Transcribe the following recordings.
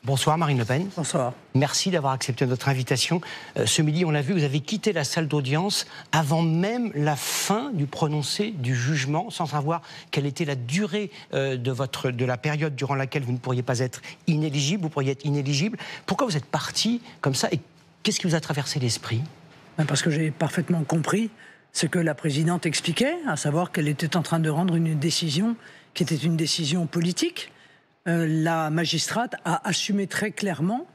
Bonsoir Marine Le Pen. Bonsoir. Merci d'avoir accepté notre invitation. Ce midi, on l'a vu, vous avez quitté la salle d'audience avant même la fin du prononcé du jugement, sans savoir quelle était la durée de la période durant laquelle vous ne pourriez pas être inéligible, vous pourriez être inéligible. Pourquoi vous êtes parti comme ça et qu'est-ce qui vous a traversé l'esprit ? Parce que j'ai parfaitement compris ce que la présidente expliquait, à savoir qu'elle était en train de rendre une décision qui était une décision politique. La magistrate a assumé très clairement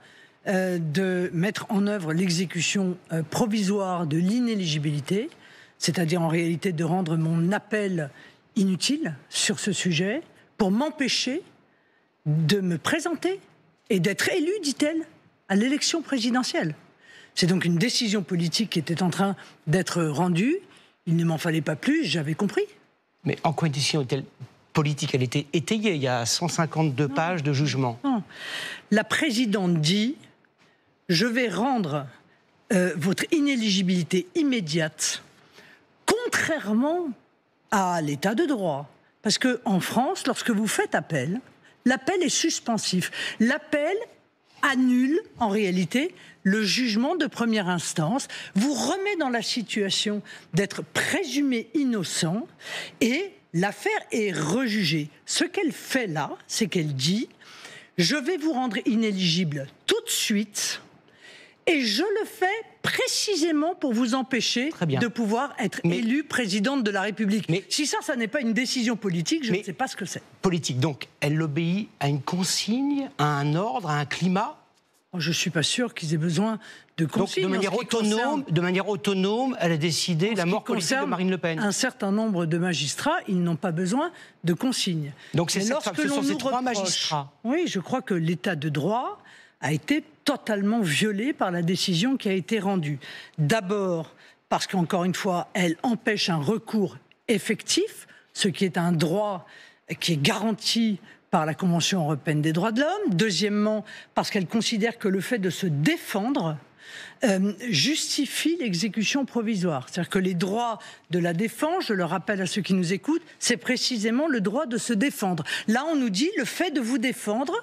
de mettre en œuvre l'exécution provisoire de l'inéligibilité, c'est-à-dire en réalité de rendre mon appel inutile sur ce sujet pour m'empêcher de me présenter et d'être élu, dit-elle, à l'élection présidentielle. C'est donc une décision politique qui était en train d'être rendue. Il ne m'en fallait pas plus, j'avais compris. Mais en quoi une décision est-elle politique? Elle était étayée, il y a 152 pages de jugement. Non. La présidente dit « Je vais rendre votre inéligibilité immédiate, contrairement à l'état de droit. » Parce qu'en France, lorsque vous faites appel, l'appel est suspensif. L'appel annule, en réalité, le jugement de première instance, vous remet dans la situation d'être présumé innocent et l'affaire est rejugée. Ce qu'elle fait là, c'est qu'elle dit « Je vais vous rendre inéligible tout de suite et je le fais précisément pour vous empêcher de pouvoir être élu présidente de la République. » Mais si ça n'est pas une décision politique, je ne sais pas ce que c'est. Politique, donc elle obéit à une consigne, à un ordre, à un climat? Je ne suis pas sûr qu'ils aient besoin de consignes. Donc de manière autonome, elle a décidé la mort politique de Marine Le Pen. Un certain nombre de magistrats, ils n'ont pas besoin de consignes. Donc ce sont ces trois magistrats. Oui, je crois que l'état de droit a été totalement violé par la décision qui a été rendue. D'abord, parce qu'encore une fois, elle empêche un recours effectif, ce qui est un droit qui est garanti par la Convention européenne des droits de l'homme. Deuxièmement, parce qu'elle considère que le fait de se défendre justifie l'exécution provisoire. C'est-à-dire que les droits de la défense, je le rappelle à ceux qui nous écoutent, c'est précisément le droit de se défendre. Là, on nous dit le fait de vous défendre,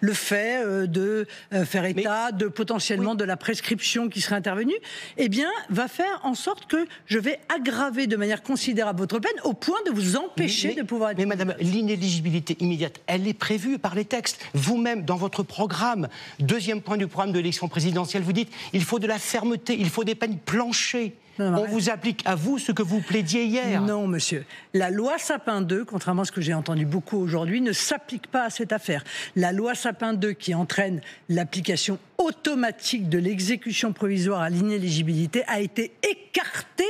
le fait de faire état de potentiellement de la prescription qui serait intervenue, eh bien, va faire en sorte que je vais aggraver de manière considérable votre peine au point de vous empêcher de pouvoir être... Mais madame, l'inéligibilité immédiate, elle est prévue par les textes. Vous-même, dans votre programme, deuxième point du programme de l'élection présidentielle, vous dites il faut de la fermeté, il faut des peines planchées. On vous applique à vous ce que vous plaidiez hier. Non, monsieur. La loi Sapin 2, contrairement à ce que j'ai entendu beaucoup aujourd'hui, ne s'applique pas à cette affaire. La loi Sapin 2, qui entraîne l'application automatique de l'exécution provisoire à l'inéligibilité, a été écartée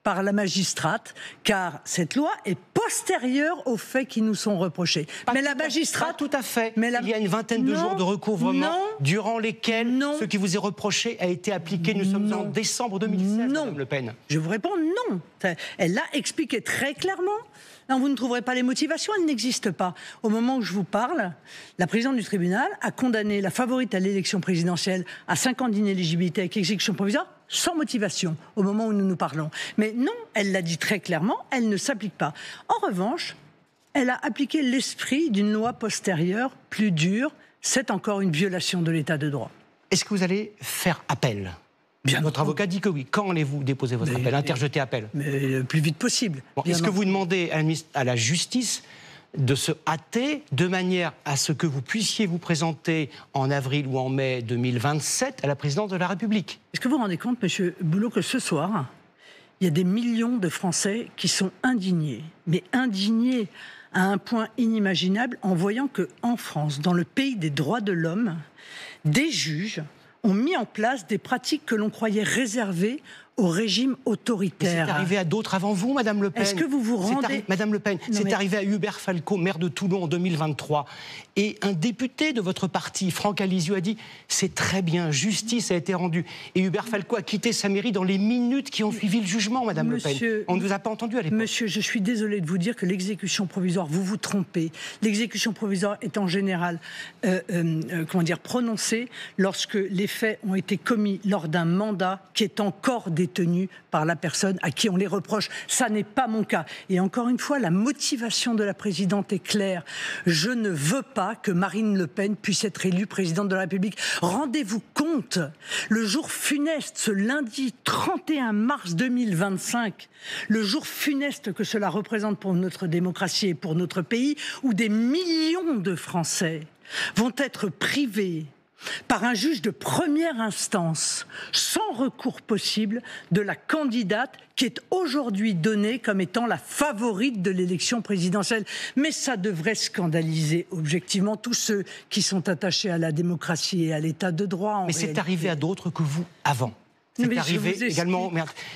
par la magistrate, car cette loi est postérieure aux faits qui nous sont reprochés. Mais la magistrate... Pas tout à fait. Il y a une vingtaine de jours de recouvrement durant lesquels ce qui vous est reproché a été appliqué. Nous sommes en décembre 2016, Madame Le Pen. Je vous réponds non. Elle l'a expliqué très clairement. Non, vous ne trouverez pas les motivations, elles n'existent pas. Au moment où je vous parle, la présidente du tribunal a condamné la favorite à l'élection présidentielle à 5 ans d'inéligibilité avec exécution provisoire sans motivation, au moment où nous nous parlons. Mais non, elle l'a dit très clairement, elle ne s'applique pas. En revanche, elle a appliqué l'esprit d'une loi postérieure, plus dure. C'est encore une violation de l'état de droit. Est-ce que vous allez faire appel ? Bien, votre avocat dit que oui. Quand allez-vous déposer votre appel, interjeter appel? Mais le plus vite possible. Est-ce que vous demandez à la justice de se hâter de manière à ce que vous puissiez vous présenter en avril ou en mai 2027 à la présidence de la République? Est-ce que vous vous rendez compte, monsieur Boulot, que ce soir, il y a des millions de Français qui sont indignés, mais indignés à un point inimaginable en voyant qu'en France, dans le pays des droits de l'homme, des juges ont mis en place des pratiques que l'on croyait réservées au régime autoritaire. C'est arrivé à d'autres avant vous, Madame Le Pen. Est-ce que vous vous rendez... Madame Le Pen, c'est arrivé à Hubert Falco, maire de Toulon en 2023. Et un député de votre parti, Franck Alizio, a dit « C'est très bien, justice a été rendue ». Et Hubert Falco a quitté sa mairie dans les minutes qui ont suivi le jugement, Madame Le Pen. On ne vous a pas entendu à l'époque. Monsieur, je suis désolé de vous dire que l'exécution provisoire, vous vous trompez. L'exécution provisoire est en général prononcée lorsque les faits ont été commis lors d'un mandat qui est encore détenu. détenus par la personne à qui on les reproche. Ça n'est pas mon cas. Et encore une fois, la motivation de la présidente est claire. Je ne veux pas que Marine Le Pen puisse être élue présidente de la République. Rendez-vous compte, le jour funeste, ce lundi 31 mars 2025, le jour funeste que cela représente pour notre démocratie et pour notre pays, où des millions de Français vont être privés par un juge de première instance, sans recours possible, de la candidate qui est aujourd'hui donnée comme étant la favorite de l'élection présidentielle. Mais ça devrait scandaliser objectivement tous ceux qui sont attachés à la démocratie et à l'état de droit. Mais c'est arrivé à d'autres que vous avant. C'est arrivé également.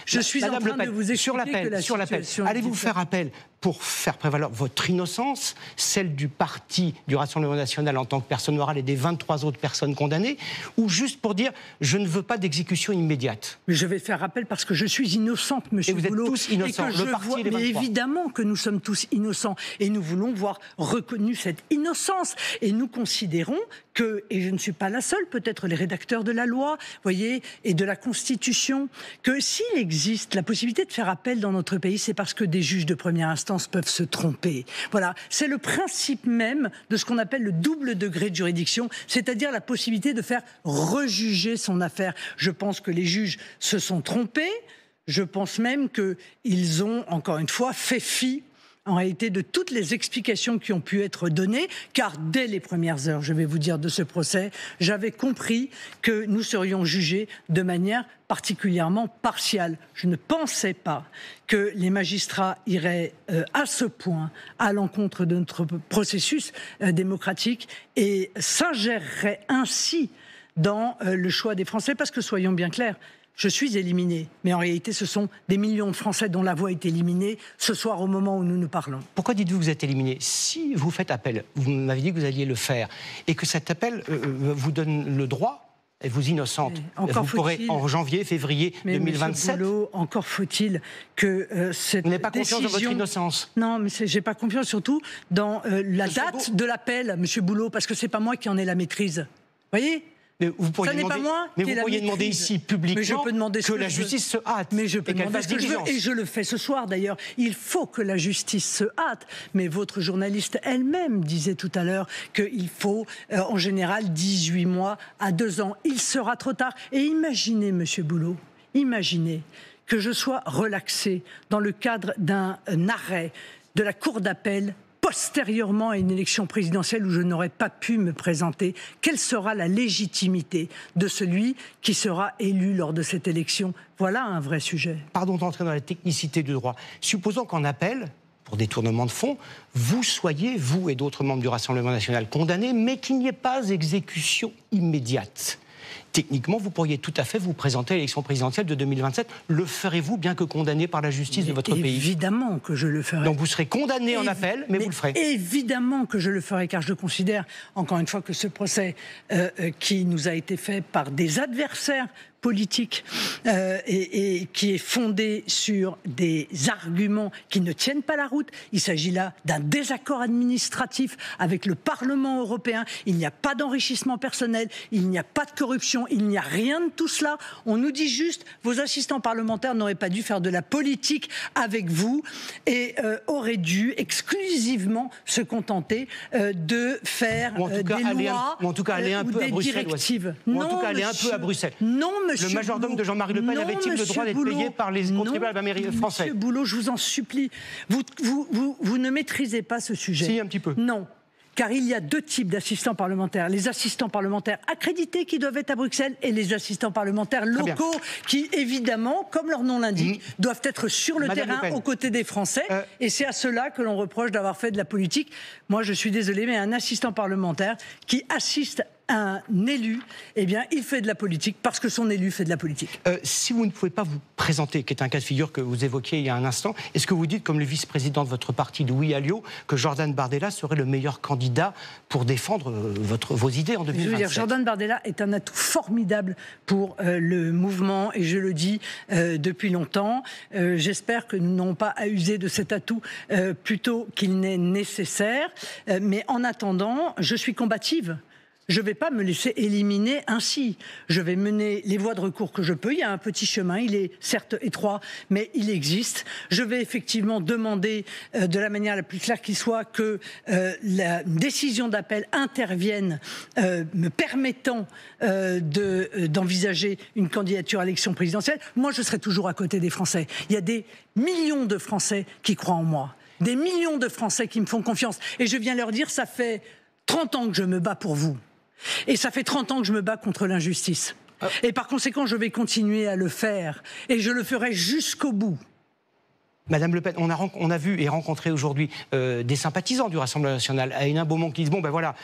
Je suis en train de vous expliquer que la situation. Allez-vous faire appel pour faire prévaloir votre innocence, celle du parti du Rassemblement national en tant que personne morale et des 23 autres personnes condamnées, ou juste pour dire je ne veux pas d'exécution immédiate? Mais je vais faire appel parce que je suis innocente, monsieur Boulot. Et vous êtes tous innocents, le parti et les 23. Mais évidemment que nous sommes tous innocents et nous voulons voir reconnue cette innocence. Et nous considérons que, et je ne suis pas la seule, peut-être les rédacteurs de la loi, voyez, et de la Constitution, que s'il existe la possibilité de faire appel dans notre pays, c'est parce que des juges de première instance peuvent se tromper. Voilà, c'est le principe même de ce qu'on appelle le double degré de juridiction, c'est-à-dire la possibilité de faire rejuger son affaire. Je pense que les juges se sont trompés, je pense même qu'ils ont, encore une fois, fait fi en réalité de toutes les explications qui ont pu être données, car dès les premières heures, je vais vous dire, de ce procès, j'avais compris que nous serions jugés de manière particulièrement partiale. Je ne pensais pas que les magistrats iraient à ce point à l'encontre de notre processus démocratique et s'ingéreraient ainsi dans le choix des Français, parce que soyons bien clairs, je suis éliminé, mais en réalité, ce sont des millions de Français dont la voix est éliminée ce soir au moment où nous nous parlons. Pourquoi dites-vous que vous êtes éliminé? Si vous faites appel, vous m'avez dit que vous alliez le faire, et que cet appel vous donne le droit, et vous innocente, vous pourrez en janvier, février 2027... Boulot, encore faut-il que cette Vous n'avez pas confiance dans votre innocence? Non, mais j'ai pas confiance surtout dans la date de l'appel, monsieur Boulot, parce que c'est pas moi qui en ai la maîtrise. Vous voyez? Mais vous pourriez demander ici publiquement que la justice se hâte. Mais je peux demander ce que je veux, et je le fais ce soir d'ailleurs. Il faut que la justice se hâte. Mais votre journaliste elle-même disait tout à l'heure qu'il faut en général 18 mois à 2 ans. Il sera trop tard. Et imaginez, monsieur Boulot, imaginez que je sois relaxé dans le cadre d'un arrêt de la Cour d'appel postérieurement à une élection présidentielle où je n'aurais pas pu me présenter. Quelle sera la légitimité de celui qui sera élu lors de cette élection? Voilà un vrai sujet. Pardon d'entrer dans la technicité du droit. Supposons qu'en appel, pour détournement de fonds, vous soyez, vous et d'autres membres du Rassemblement national, condamnés, mais qu'il n'y ait pas d'exécution immédiate. Techniquement, vous pourriez tout à fait vous présenter à l'élection présidentielle de 2027. Le ferez-vous, bien que condamné par la justice de votre pays? Évidemment que je le ferai. Donc vous serez condamné en appel, mais vous le ferez? Évidemment que je le ferai, car je considère, encore une fois, que ce procès qui nous a été fait par des adversaires politique et qui est fondée sur des arguments qui ne tiennent pas la route. Il s'agit là d'un désaccord administratif avec le Parlement européen. Il n'y a pas d'enrichissement personnel, il n'y a pas de corruption, il n'y a rien de tout cela. On nous dit juste, vos assistants parlementaires n'auraient pas dû faire de la politique avec vous et auraient dû exclusivement se contenter de faire des lois ou en tout cas aller un peu à Bruxelles, directives. Ou en tout cas aller un peu à Bruxelles. Non, le majordome de Jean-Marie Le Pen avait-il le droit d'être payé par les contribuables français? Monsieur Boulot, je vous en supplie, vous ne maîtrisez pas ce sujet. Si, un petit peu. Non. Car il y a 2 types d'assistants parlementaires. Les assistants parlementaires accrédités qui doivent être à Bruxelles et les assistants parlementaires locaux qui, évidemment, comme leur nom l'indique, doivent être sur le terrain aux côtés des Français. Et c'est à ceux-là que l'on reproche d'avoir fait de la politique. Moi, je suis désolé, mais un assistant parlementaire qui assiste un élu, eh bien, il fait de la politique parce que son élu fait de la politique. Si vous ne pouvez pas vous présenter, qui est un cas de figure que vous évoquiez il y a un instant, est-ce que vous dites, comme le vice-président de votre parti, Louis Alliot, que Jordan Bardella serait le meilleur candidat pour défendre vos idées en 2027? Je veux dire, Jordan Bardella est un atout formidable pour le mouvement, et je le dis depuis longtemps. J'espère que nous n'aurons pas à user de cet atout plutôt qu'il n'est nécessaire. Mais en attendant, je suis combative. Je ne vais pas me laisser éliminer ainsi. Je vais mener les voies de recours que je peux. Il y a un petit chemin, il est certes étroit, mais il existe. Je vais effectivement demander de la manière la plus claire qui soit que la décision d'appel intervienne me permettant d'envisager une candidature à l'élection présidentielle. Moi, je serai toujours à côté des Français. Il y a des millions de Français qui croient en moi. Des millions de Français qui me font confiance. Et je viens leur dire, ça fait 30 ans que je me bats pour vous. Et ça fait 30 ans que je me bats contre l'injustice. Et par conséquent, je vais continuer à le faire. Et je le ferai jusqu'au bout. Madame Le Pen, on a vu et rencontré aujourd'hui des sympathisants du Rassemblement national à Hénin-Beaumont qui disent, bon ben voilà,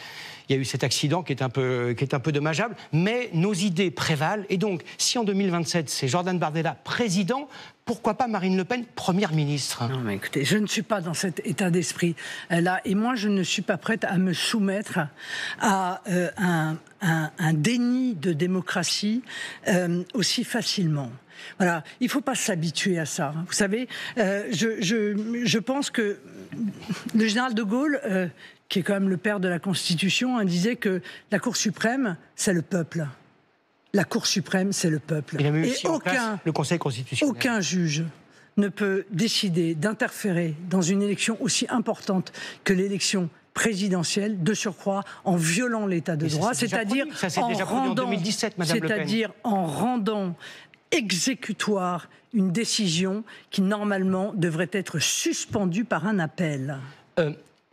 il y a eu cet accident qui est un peu dommageable, mais nos idées prévalent. Et donc, si en 2027, c'est Jordan Bardella président, pourquoi pas Marine Le Pen première ministre? Non, mais écoutez, je ne suis pas dans cet état d'esprit-là. Et moi, je ne suis pas prête à me soumettre à un déni de démocratie aussi facilement. Voilà, il ne faut pas s'habituer à ça. Vous savez, je pense que le général de Gaulle, qui est quand même le père de la Constitution, disait que la Cour suprême, c'est le peuple. La Cour suprême, c'est le peuple. Et le Conseil constitutionnel. Aucun juge ne peut décider d'interférer dans une élection aussi importante que l'élection présidentielle, de surcroît, en violant l'état de droit, c'est-à-dire en rendant exécutoire une décision qui, normalement, devrait être suspendue par un appel.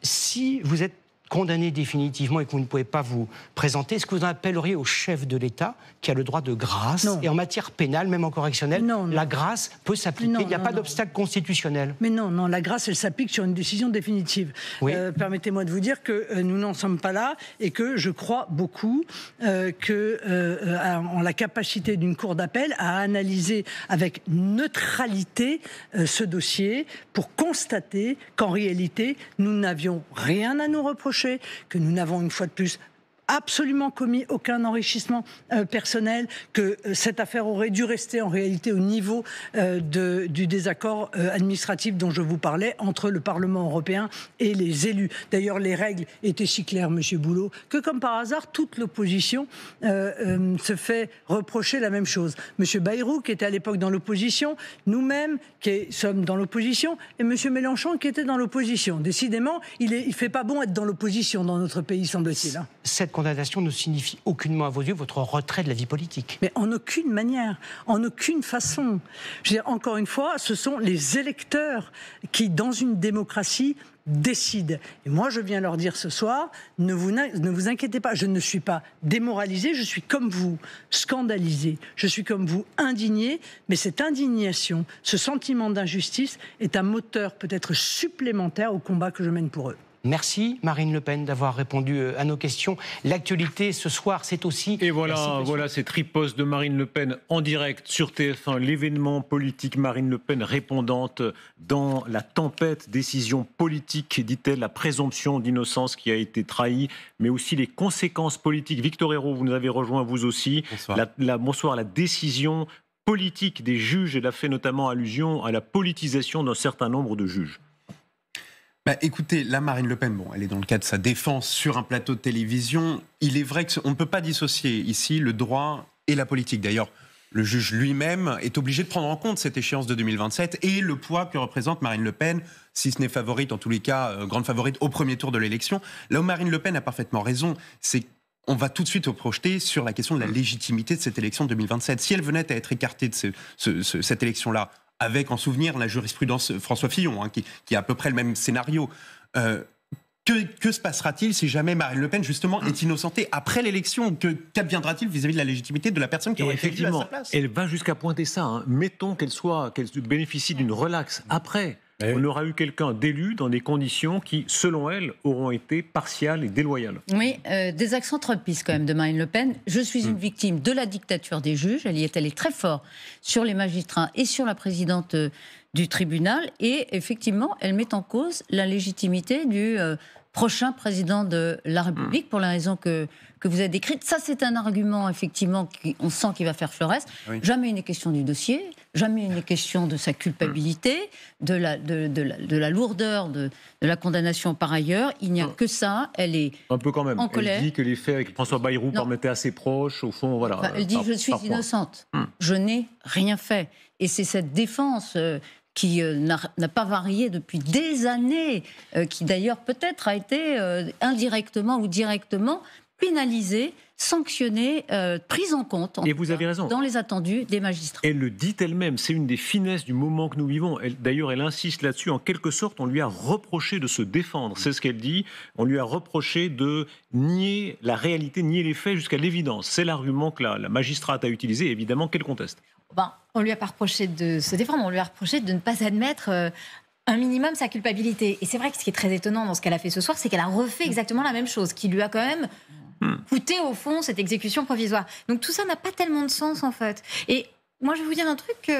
Si vous êtes condamné définitivement et que vous ne pouvez pas vous présenter, est-ce que vous en appelleriez au chef de l'État qui a le droit de grâce? Et en matière pénale, même en correctionnelle, la grâce peut s'appliquer. Il n'y a pas d'obstacle constitutionnel. Mais non, la grâce, elle s'applique sur une décision définitive. Oui. Permettez-moi de vous dire que nous n'en sommes pas là et que je crois beaucoup en la capacité d'une cour d'appel à analyser avec neutralité ce dossier pour constater qu'en réalité, nous n'avions rien à nous reprocher, que nous n'avons une fois de plus absolument commis aucun enrichissement personnel, que cette affaire aurait dû rester en réalité au niveau du désaccord administratif dont je vous parlais entre le Parlement européen et les élus. D'ailleurs, les règles étaient si claires, Monsieur Boulot, que comme par hasard, toute l'opposition se fait reprocher la même chose. Monsieur Bayrou, qui était à l'époque dans l'opposition, nous-mêmes, qui sommes dans l'opposition, et Monsieur Mélenchon, qui était dans l'opposition. Décidément, il fait pas bon être dans l'opposition dans notre pays, semble-t-il. Cette condamnation ne signifie aucunement à vos yeux votre retrait de la vie politique. Mais en aucune manière, en aucune façon. Je veux dire, encore une fois, ce sont les électeurs qui, dans une démocratie, décident. Et moi, je viens leur dire ce soir, ne vous inquiétez pas, je ne suis pas démoralisé, je suis comme vous, scandalisé, je suis comme vous, indigné, mais cette indignation, ce sentiment d'injustice est un moteur peut-être supplémentaire au combat que je mène pour eux. Merci Marine Le Pen d'avoir répondu à nos questions. L'actualité ce soir, c'est aussi... Et voilà cette riposte de Marine Le Pen en direct sur TF1, l'événement politique. Marine Le Pen répondante dans la tempête, décision politique, dit-elle, la présomption d'innocence qui a été trahie, mais aussi les conséquences politiques. Victor Hérault, vous nous avez rejoint vous aussi. Bonsoir. La décision politique des juges, elle a fait notamment allusion à la politisation d'un certain nombre de juges. Écoutez, là, Marine Le Pen, elle est dans le cadre de sa défense sur un plateau de télévision. Il est vrai qu'on ne peut pas dissocier ici le droit et la politique. D'ailleurs, le juge lui-même est obligé de prendre en compte cette échéance de 2027 et le poids que représente Marine Le Pen, si ce n'est favorite, en tous les cas, grande favorite au premier tour de l'élection. Là où Marine Le Pen a parfaitement raison, c'est qu'on va tout de suite projeter sur la question de la légitimité de cette élection de 2027. Si elle venait à être écartée de cette élection-là, avec en souvenir la jurisprudence François Fillon, qui a à peu près le même scénario. Que se passera-t-il si jamais Marine Le Pen, justement, est innocentée après l'élection? Qu'adviendra-t-il vis-à-vis de la légitimité de la personne qui aurait été élue à sa place? Elle va jusqu'à pointer ça. Mettons qu'elle bénéficie d'une relaxe après. On aura eu quelqu'un d'élu dans des conditions qui, selon elle, auront été partiales et déloyales. Oui, des accents trumpistes quand même de Marine Le Pen. Je suis une victime de la dictature des juges. Elle y est allée très fort sur les magistrats et sur la présidente du tribunal. Et effectivement, elle met en cause la légitimité du prochain président de la République, pour la raison que vous avez décrite. Ça, c'est un argument, effectivement, on sent qu'il va faire Flores. Oui. Jamais il n'est question du dossier, jamais il n'est question de sa culpabilité, de la lourdeur de la condamnation par ailleurs. Il n'y a que ça. Elle est un peu quand même en colère. Elle dit que les faits avec François Bayrou permettaient assez proches, au fond, voilà. Enfin, elle dit je suis innocente, je n'ai rien fait. Et c'est cette défense qui n'a pas varié depuis des années, qui d'ailleurs peut-être a été indirectement ou directement pénalisée, sanctionnée, prise en compte. Et vous avez raison. Dans les attendus des magistrats. Elle le dit elle-même, c'est une des finesses du moment que nous vivons. D'ailleurs, elle insiste là-dessus. En quelque sorte, on lui a reproché de se défendre. C'est ce qu'elle dit. On lui a reproché de nier la réalité, nier les faits jusqu'à l'évidence. C'est l'argument que la magistrate a utilisé, évidemment, qu'elle conteste. On ne lui a pas reproché de se défendre, on lui a reproché de ne pas admettre un minimum sa culpabilité. Et c'est vrai que ce qui est très étonnant dans ce qu'elle a fait ce soir, c'est qu'elle a refait exactement la même chose, qui lui a quand même coûté, au fond, cette exécution provisoire. Donc tout ça n'a pas tellement de sens, en fait. Et moi, je vais vous dire un truc,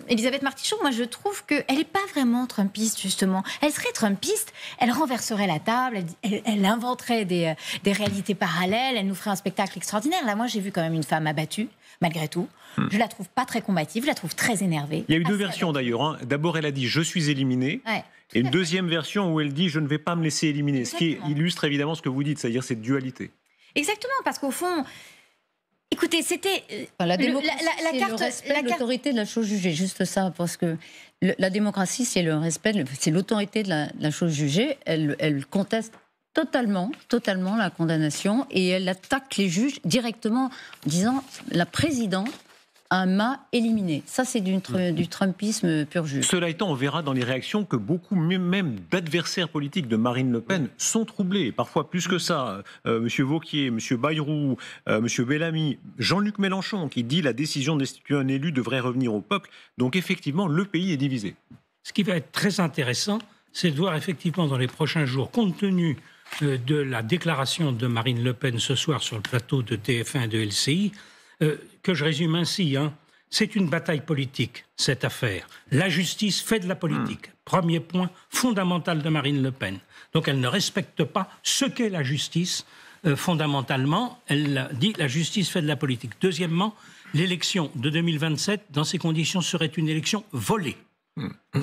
Elisabeth Martichaud, moi, je trouve qu'elle n'est pas vraiment trumpiste, justement. Elle serait trumpiste, elle renverserait la table, elle inventerait des réalités parallèles, elle nous ferait un spectacle extraordinaire. Là, moi, j'ai vu quand même une femme abattue, malgré tout. Je la trouve pas très combative, je la trouve très énervée. Il y a eu deux versions d'ailleurs. D'abord, elle a dit « je suis éliminée ». Et une deuxième version où elle dit « je ne vais pas me laisser éliminer ». Ce qui illustre évidemment ce que vous dites, c'est-à-dire cette dualité. Exactement, parce qu'au fond... Écoutez, c'était... la démocratie, c'est le respect de l'autorité de la chose jugée. Juste ça, parce que la démocratie, c'est le respect, c'est l'autorité de la chose jugée. Elle conteste totalement la condamnation et elle attaque les juges directement en disant « la présidente m'a éliminé ». Ça, c'est du trumpisme pur jus. Cela étant, on verra dans les réactions que beaucoup, même d'adversaires politiques de Marine Le Pen, sont troublés, parfois plus que ça. Monsieur Wauquiez, Monsieur Bayrou, Monsieur Bellamy, Jean-Luc Mélenchon, qui dit la décision de destituer un élu devrait revenir au peuple. Donc effectivement, le pays est divisé. Ce qui va être très intéressant, c'est de voir effectivement dans les prochains jours, compte tenu de la déclaration de Marine Le Pen ce soir sur le plateau de TF1 et de LCI, que je résume ainsi, c'est une bataille politique, cette affaire. La justice fait de la politique. Premier point fondamental de Marine Le Pen. Donc elle ne respecte pas ce qu'est la justice. Fondamentalement, elle dit la justice fait de la politique. Deuxièmement, l'élection de 2027, dans ces conditions, serait une élection volée.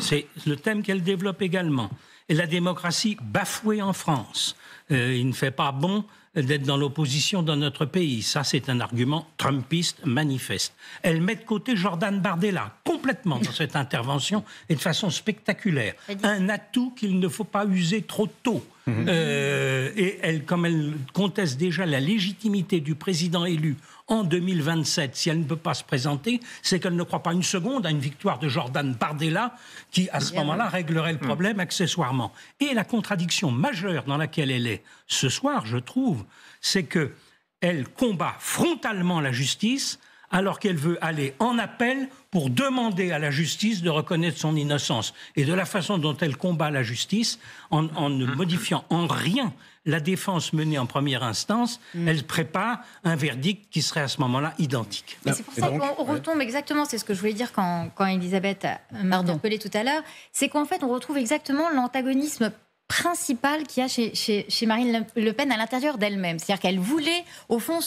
C'est le thème qu'elle développe également. Et la démocratie bafouée en France. Il ne fait pas bon d'être dans l'opposition dans notre pays. Ça, c'est un argument trumpiste manifeste. Elle met de côté Jordan Bardella, complètement dans cette intervention, et de façon spectaculaire. Un atout qu'il ne faut pas user trop tôt. Et comme elle conteste déjà la légitimité du président élu en 2027, si elle ne peut pas se présenter, c'est qu'elle ne croit pas une seconde à une victoire de Jordan Bardella qui, à ce moment-là, réglerait le problème accessoirement. Et la contradiction majeure dans laquelle elle est ce soir, je trouve, c'est qu'elle combat frontalement la justice alors qu'elle veut aller en appel pour demander à la justice de reconnaître son innocence. Et de la façon dont elle combat la justice, en ne modifiant en rien la défense menée en première instance, elle prépare un verdict qui serait à ce moment-là identique. Et c'est pour ça qu'on retombe exactement, c'est ce que je voulais dire quand Elisabeth m'a interpellé tout à l'heure, c'est qu'en fait on retrouve exactement l'antagonisme principal qu'il y a chez Marine Le Pen à l'intérieur d'elle-même. C'est-à-dire qu'elle voulait, au fond,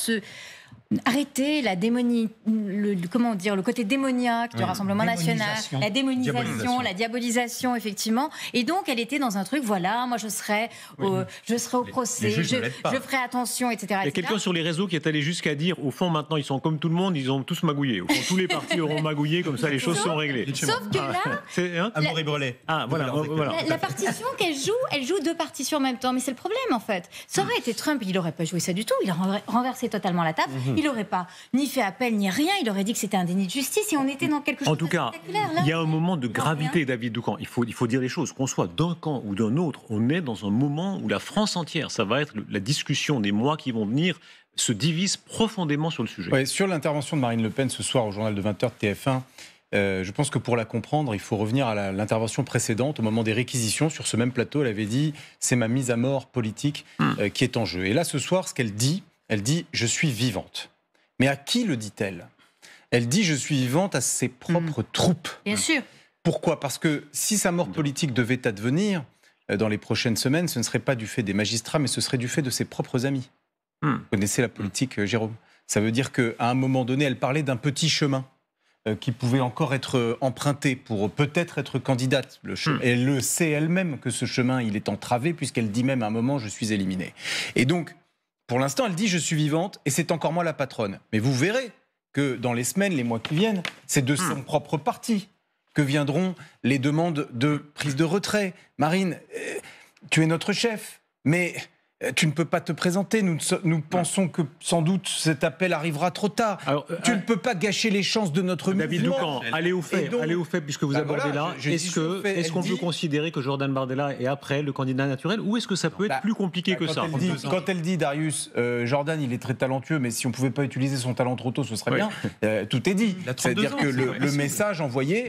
arrêter la le côté démoniaque du Rassemblement national, la démonisation, la diabolisation, effectivement. Et donc, elle était dans un truc, voilà, moi je serai au procès, je ferai attention, etc. Il y a quelqu'un sur les réseaux qui est allé jusqu'à dire, au fond, maintenant, ils sont comme tout le monde, ils ont tous magouillé. Au fond, tous les partis auront magouillé, comme ça, les choses sont réglées. Sauf que là... Amour et Brelet. La partition qu'elle joue, elle joue deux partitions en même temps. Mais c'est le problème, en fait. Ça aurait été Trump, il n'aurait pas joué ça du tout. Il aurait renversé totalement la table. Il n'aurait pas ni fait appel, ni rien. Il aurait dit que c'était un déni de justice et on était dans quelque chose de spectaculaire. Il y a un moment de gravité, David Doucan. Il faut dire les choses. Qu'on soit d'un camp ou d'un autre, on est dans un moment où la France entière, ça va être la discussion des mois qui vont venir, se divise profondément sur le sujet. Ouais, sur l'intervention de Marine Le Pen ce soir au journal de 20h de TF1, je pense que pour la comprendre, il faut revenir à l'intervention précédente, au moment des réquisitions. Sur ce même plateau, elle avait dit « c'est ma mise à mort politique qui est en jeu ». Et là, ce soir, ce qu'elle dit, elle dit « je suis vivante ». Mais à qui le dit-elle ? Elle dit « je suis vivante » à ses propres troupes. Bien sûr. Pourquoi ? Parce que si sa mort politique devait advenir, dans les prochaines semaines, ce ne serait pas du fait des magistrats, mais ce serait du fait de ses propres amis. Vous connaissez la politique, Jérôme. Ça veut dire qu'à un moment donné, elle parlait d'un petit chemin qui pouvait encore être emprunté pour peut-être être candidate. Elle le sait elle-même que ce chemin, il est entravé, puisqu'elle dit même à un moment, je suis éliminée. Et donc, pour l'instant, elle dit, je suis vivante, et c'est encore moi la patronne. Mais vous verrez que dans les semaines, les mois qui viennent, c'est de son propre parti que viendront les demandes de prise de retrait. Marine, tu es notre chef, mais tu ne peux pas te présenter. Nous pensons que sans doute cet appel arrivera trop tard. Alors, tu ne peux pas gâcher les chances de notre David mouvement. Doucan, allez au fait, puisque vous abordez là. Est-ce qu'on peut considérer que Jordan Bardella est après le candidat naturel, ou est-ce que ça peut être plus compliqué que ça? Quand elle dit, Darius, Jordan, il est très talentueux, mais si on ne pouvait pas utiliser son talent trop tôt, ce serait bien. Tout est dit. C'est-à-dire que le message envoyé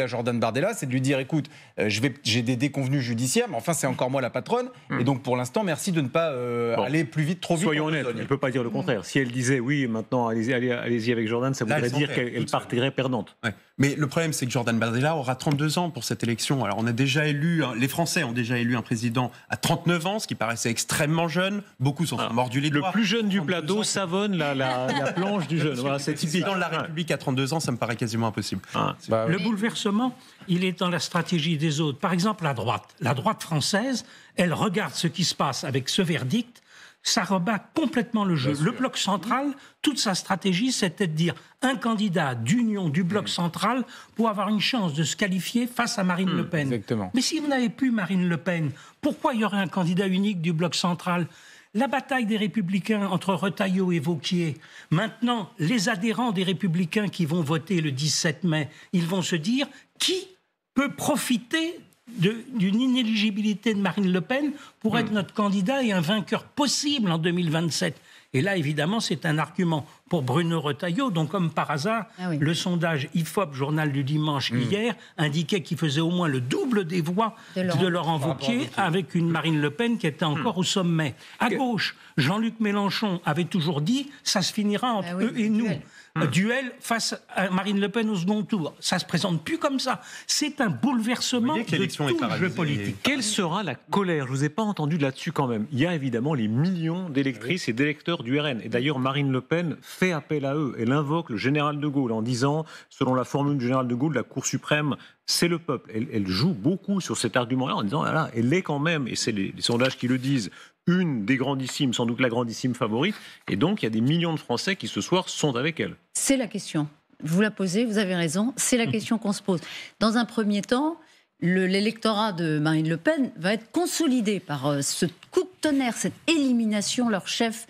à Jordan Bardella, c'est de lui dire, écoute, j'ai des déconvenues judiciaires, mais enfin, c'est encore moi la patronne. Et donc, pour l'instant, merci de ne pas aller plus vite, trop vite. Soyons honnêtes, elle ne peut pas dire le contraire. Si elle disait oui, maintenant allez-y avec Jordan, ça voudrait dire qu'elle partirait perdante. Ouais. Mais le problème, c'est que Jordan Bardella aura 32 ans pour cette élection. Alors on a déjà élu, les Français ont déjà élu un président à 39 ans, ce qui paraissait extrêmement jeune. Beaucoup sont mordus les doigts. Le plus jeune du plateau savonne la planche du jeune. Voilà, c'est typique. Dans la République à 32 ans, ça me paraît quasiment impossible. Le bouleversement, il est dans la stratégie des autres. Par exemple, la droite française, elle regarde ce qui se passe avec ce verdict, ça rebat complètement le jeu. Le bloc central, toute sa stratégie, c'était de dire un candidat d'union du bloc central pour avoir une chance de se qualifier face à Marine Le Pen. Exactement. Mais si vous n'avez plus Marine Le Pen, pourquoi il y aurait un candidat unique du bloc central ? La bataille des Républicains entre Retailleau et Wauquiez. Maintenant, les adhérents des Républicains qui vont voter le 17 mai, ils vont se dire qui peut profiter d'une inéligibilité de Marine Le Pen pour être notre candidat et un vainqueur possible en 2027. Et là, évidemment, c'est un argument pour Bruno Retailleau. Donc, comme par hasard, le sondage IFOP, Journal du Dimanche, hier, indiquait qu'il faisait au moins le double des voix de Laurent Wauquiez, avec une Marine Le Pen qui était encore au sommet. À gauche, Jean-Luc Mélenchon avait toujours dit « ça se finira entre eux et nous ». Duel face à Marine Le Pen au second tour. Ça ne se présente plus comme ça. C'est un bouleversement de tout le jeu politique. Quelle sera la colère? Je ne vous ai pas entendu là-dessus quand même. Il y a évidemment les millions d'électrices et d'électeurs du RN. Et d'ailleurs, Marine Le Pen fait appel à eux. Elle invoque le général de Gaulle en disant, selon la formule du général de Gaulle, la Cour suprême, c'est le peuple. Elle joue beaucoup sur cet argument-là en disant, là, elle est quand même, et c'est les sondages qui le disent, une des grandissimes, sans doute la grandissime favorite. Et donc, il y a des millions de Français qui, ce soir, sont avec elle. C'est la question. Vous la posez, vous avez raison. C'est la question qu'on se pose. Dans un premier temps, l'électorat de Marine Le Pen va être consolidé par ce coup de tonnerre, cette élimination, leur chef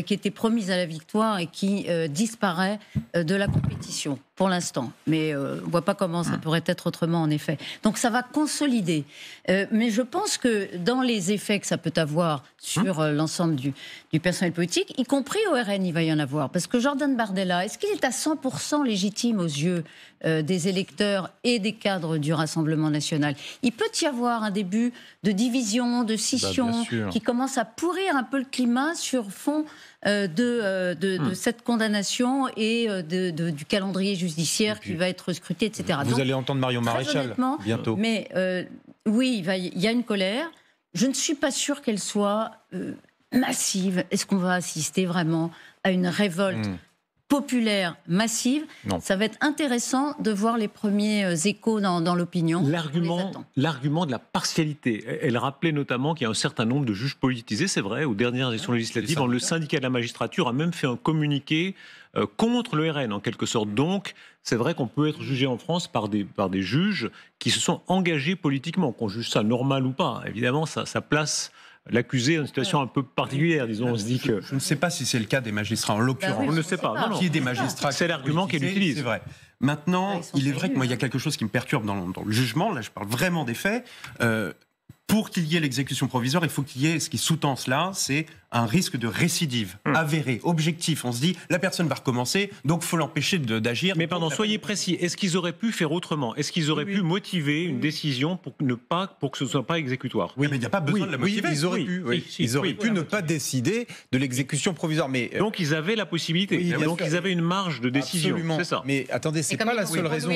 qui était promise à la victoire et qui disparaît de la compétition pour l'instant. Mais on ne voit pas comment ça pourrait être autrement en effet. Donc ça va consolider. Mais je pense que dans les effets que ça peut avoir sur l'ensemble du personnel politique, y compris au RN, il va y en avoir. Parce que Jordan Bardella, est-ce qu'il est à 100% légitime aux yeux des électeurs et des cadres du Rassemblement national? Il peut y avoir un début de division, de scission, qui commence à pourrir un peu le climat sur fond de cette condamnation et du calendrier judiciaire qui va être scruté, etc. Vous allez entendre Marion Maréchal bientôt. Mais oui, il y a une colère. Je ne suis pas sûre qu'elle soit massive. Est-ce qu'on va assister vraiment à une révolte populaire massive? Non. Ça va être intéressant de voir les premiers échos dans l'opinion. L'argument de la partialité. Elle rappelait notamment qu'il y a un certain nombre de juges politisés, c'est vrai, aux dernières élections législatives. Le syndicat de la magistrature a même fait un communiqué contre le RN, en quelque sorte. Donc, c'est vrai qu'on peut être jugé en France par des juges qui se sont engagés politiquement. Qu'on juge ça normal ou pas, évidemment, ça place l'accusé dans une situation un peu particulière, disons. On se dit que... Je ne sais pas si c'est le cas des magistrats, en l'occurrence. On ne sait pas. Qui est des magistrats. C'est l'argument qu'elle utilise. C'est vrai. Maintenant, il est vrai que moi, il y a quelque chose qui me perturbe dans le jugement. Là, je parle vraiment des faits. Pour qu'il y ait l'exécution provisoire, il faut qu'il y ait, ce qui sous-tend cela, c'est un risque de récidive avéré, objectif. On se dit, la personne va recommencer, donc il faut l'empêcher d'agir. Mais pardon, soyez précis. Est-ce qu'ils auraient pu faire autrement? Est-ce qu'ils auraient pu motiver une décision pour que ce ne soit pas exécutoire? Oui, mais il n'y a pas besoin de la motiver. Ils auraient pu. Ils auraient pu ne pas décider de l'exécution provisoire. Mais donc ils avaient la possibilité. Donc ils avaient une marge de décision. Absolument. C'est ça. Mais attendez, c'est pas la seule raison.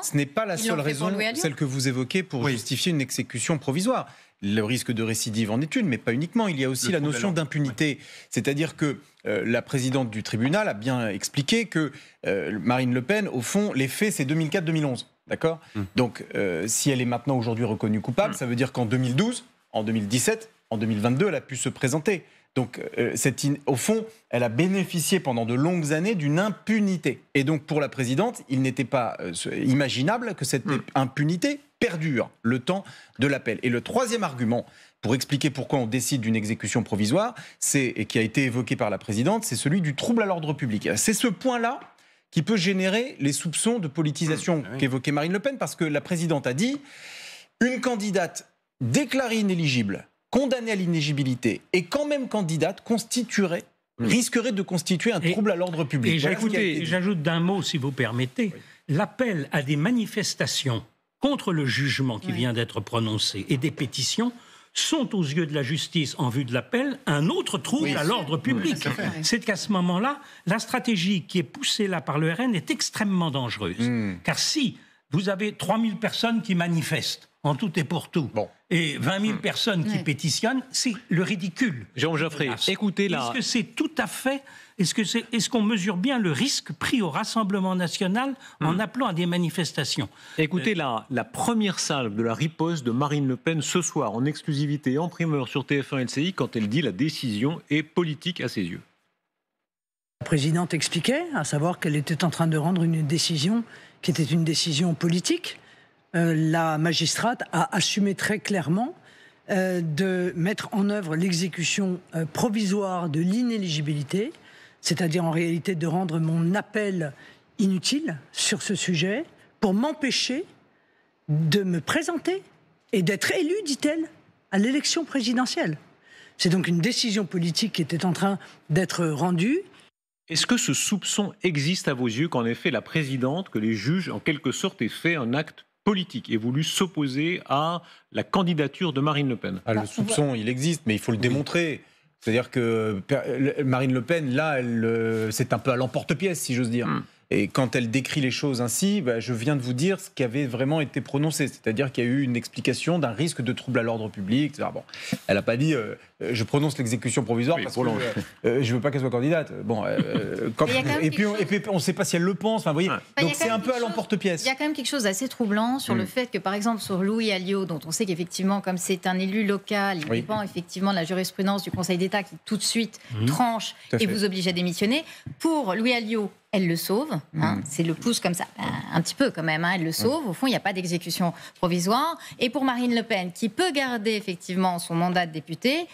Ce n'est pas la seule raison, celle que vous évoquez, pour justifier une exécution provisoire. le risque de récidive en est une, mais pas uniquement. Il y a aussi la notion d'impunité. C'est-à-dire que la présidente du tribunal a bien expliqué que Marine Le Pen, au fond, les faits, c'est 2004-2011. D'accord ? Donc, si elle est maintenant aujourd'hui reconnue coupable, ça veut dire qu'en 2012, en 2017, en 2022, elle a pu se présenter. Donc, au fond, elle a bénéficié pendant de longues années d'une impunité. Et donc, pour la présidente, il n'était pas imaginable que cette impunité perdure le temps de l'appel. Et le troisième argument, pour expliquer pourquoi on décide d'une exécution provisoire, et qui a été évoqué par la présidente, c'est celui du trouble à l'ordre public. C'est ce point-là qui peut générer les soupçons de politisation qu'évoquait Marine Le Pen, parce que la présidente a dit une candidate déclarée inéligible, condamnée à l'inéligibilité, et quand même candidate, risquerait de constituer un trouble à l'ordre public. Et j'ajoute d'un mot, si vous permettez, l'appel à des manifestations contre le jugement qui vient d'être prononcé et des pétitions sont aux yeux de la justice, en vue de l'appel, un autre trouble à l'ordre public. C'est qu'à ce moment-là, la stratégie qui est poussée là par le RN est extrêmement dangereuse. Car si vous avez 3000 personnes qui manifestent, en tout et pour tout, et 20 000 personnes qui pétitionnent, c'est le ridicule. Jean Jaffray, écoutez là. Est-ce que c'est tout à fait... Est-ce qu'on mesure bien le risque pris au Rassemblement national en appelant à des manifestations ? Écoutez la première salve de la riposte de Marine Le Pen ce soir, en exclusivité, en primeur sur TF1 LCI, quand elle dit la décision est politique à ses yeux. La présidente expliquait, à savoir qu'elle était en train de rendre une décision qui était une décision politique. La magistrate a assumé très clairement de mettre en œuvre l'exécution provisoire de l'inéligibilité, c'est-à-dire en réalité de rendre mon appel inutile sur ce sujet pour m'empêcher de me présenter et d'être élue, dit-elle, à l'élection présidentielle. C'est donc une décision politique qui était en train d'être rendue. Est-ce que ce soupçon existe à vos yeux qu'en effet la présidente, que les juges en quelque sorte aient fait un acte politique et voulu s'opposer à la candidature de Marine Le Pen? Le soupçon, il existe, mais il faut le démontrer. C'est-à-dire que Marine Le Pen, là, c'est un peu à l'emporte-pièce, si j'ose dire. Et quand elle décrit les choses ainsi, je viens de vous dire ce qui avait vraiment été prononcé. C'est-à-dire qu'il y a eu une explication d'un risque de trouble à l'ordre public. Bon, elle n'a pas dit je prononce l'exécution provisoire parce que je ne veux pas qu'elle soit candidate. Et puis on ne sait pas si elle le pense. Enfin, vous voyez, donc c'est un peu à l'emporte-pièce. Il y a quand même quelque chose d'assez troublant sur le fait que, par exemple, sur Louis Alliot, dont on sait qu'effectivement, comme c'est un élu local, il dépend effectivement de la jurisprudence du Conseil d'État qui tout de suite tranche et vous oblige à démissionner. Pour Louis Alliot, elle le sauve, c'est le pouce comme ça, un petit peu quand même, elle le sauve. Au fond, il n'y a pas d'exécution provisoire. Et pour Marine Le Pen, qui peut garder effectivement son mandat de députée,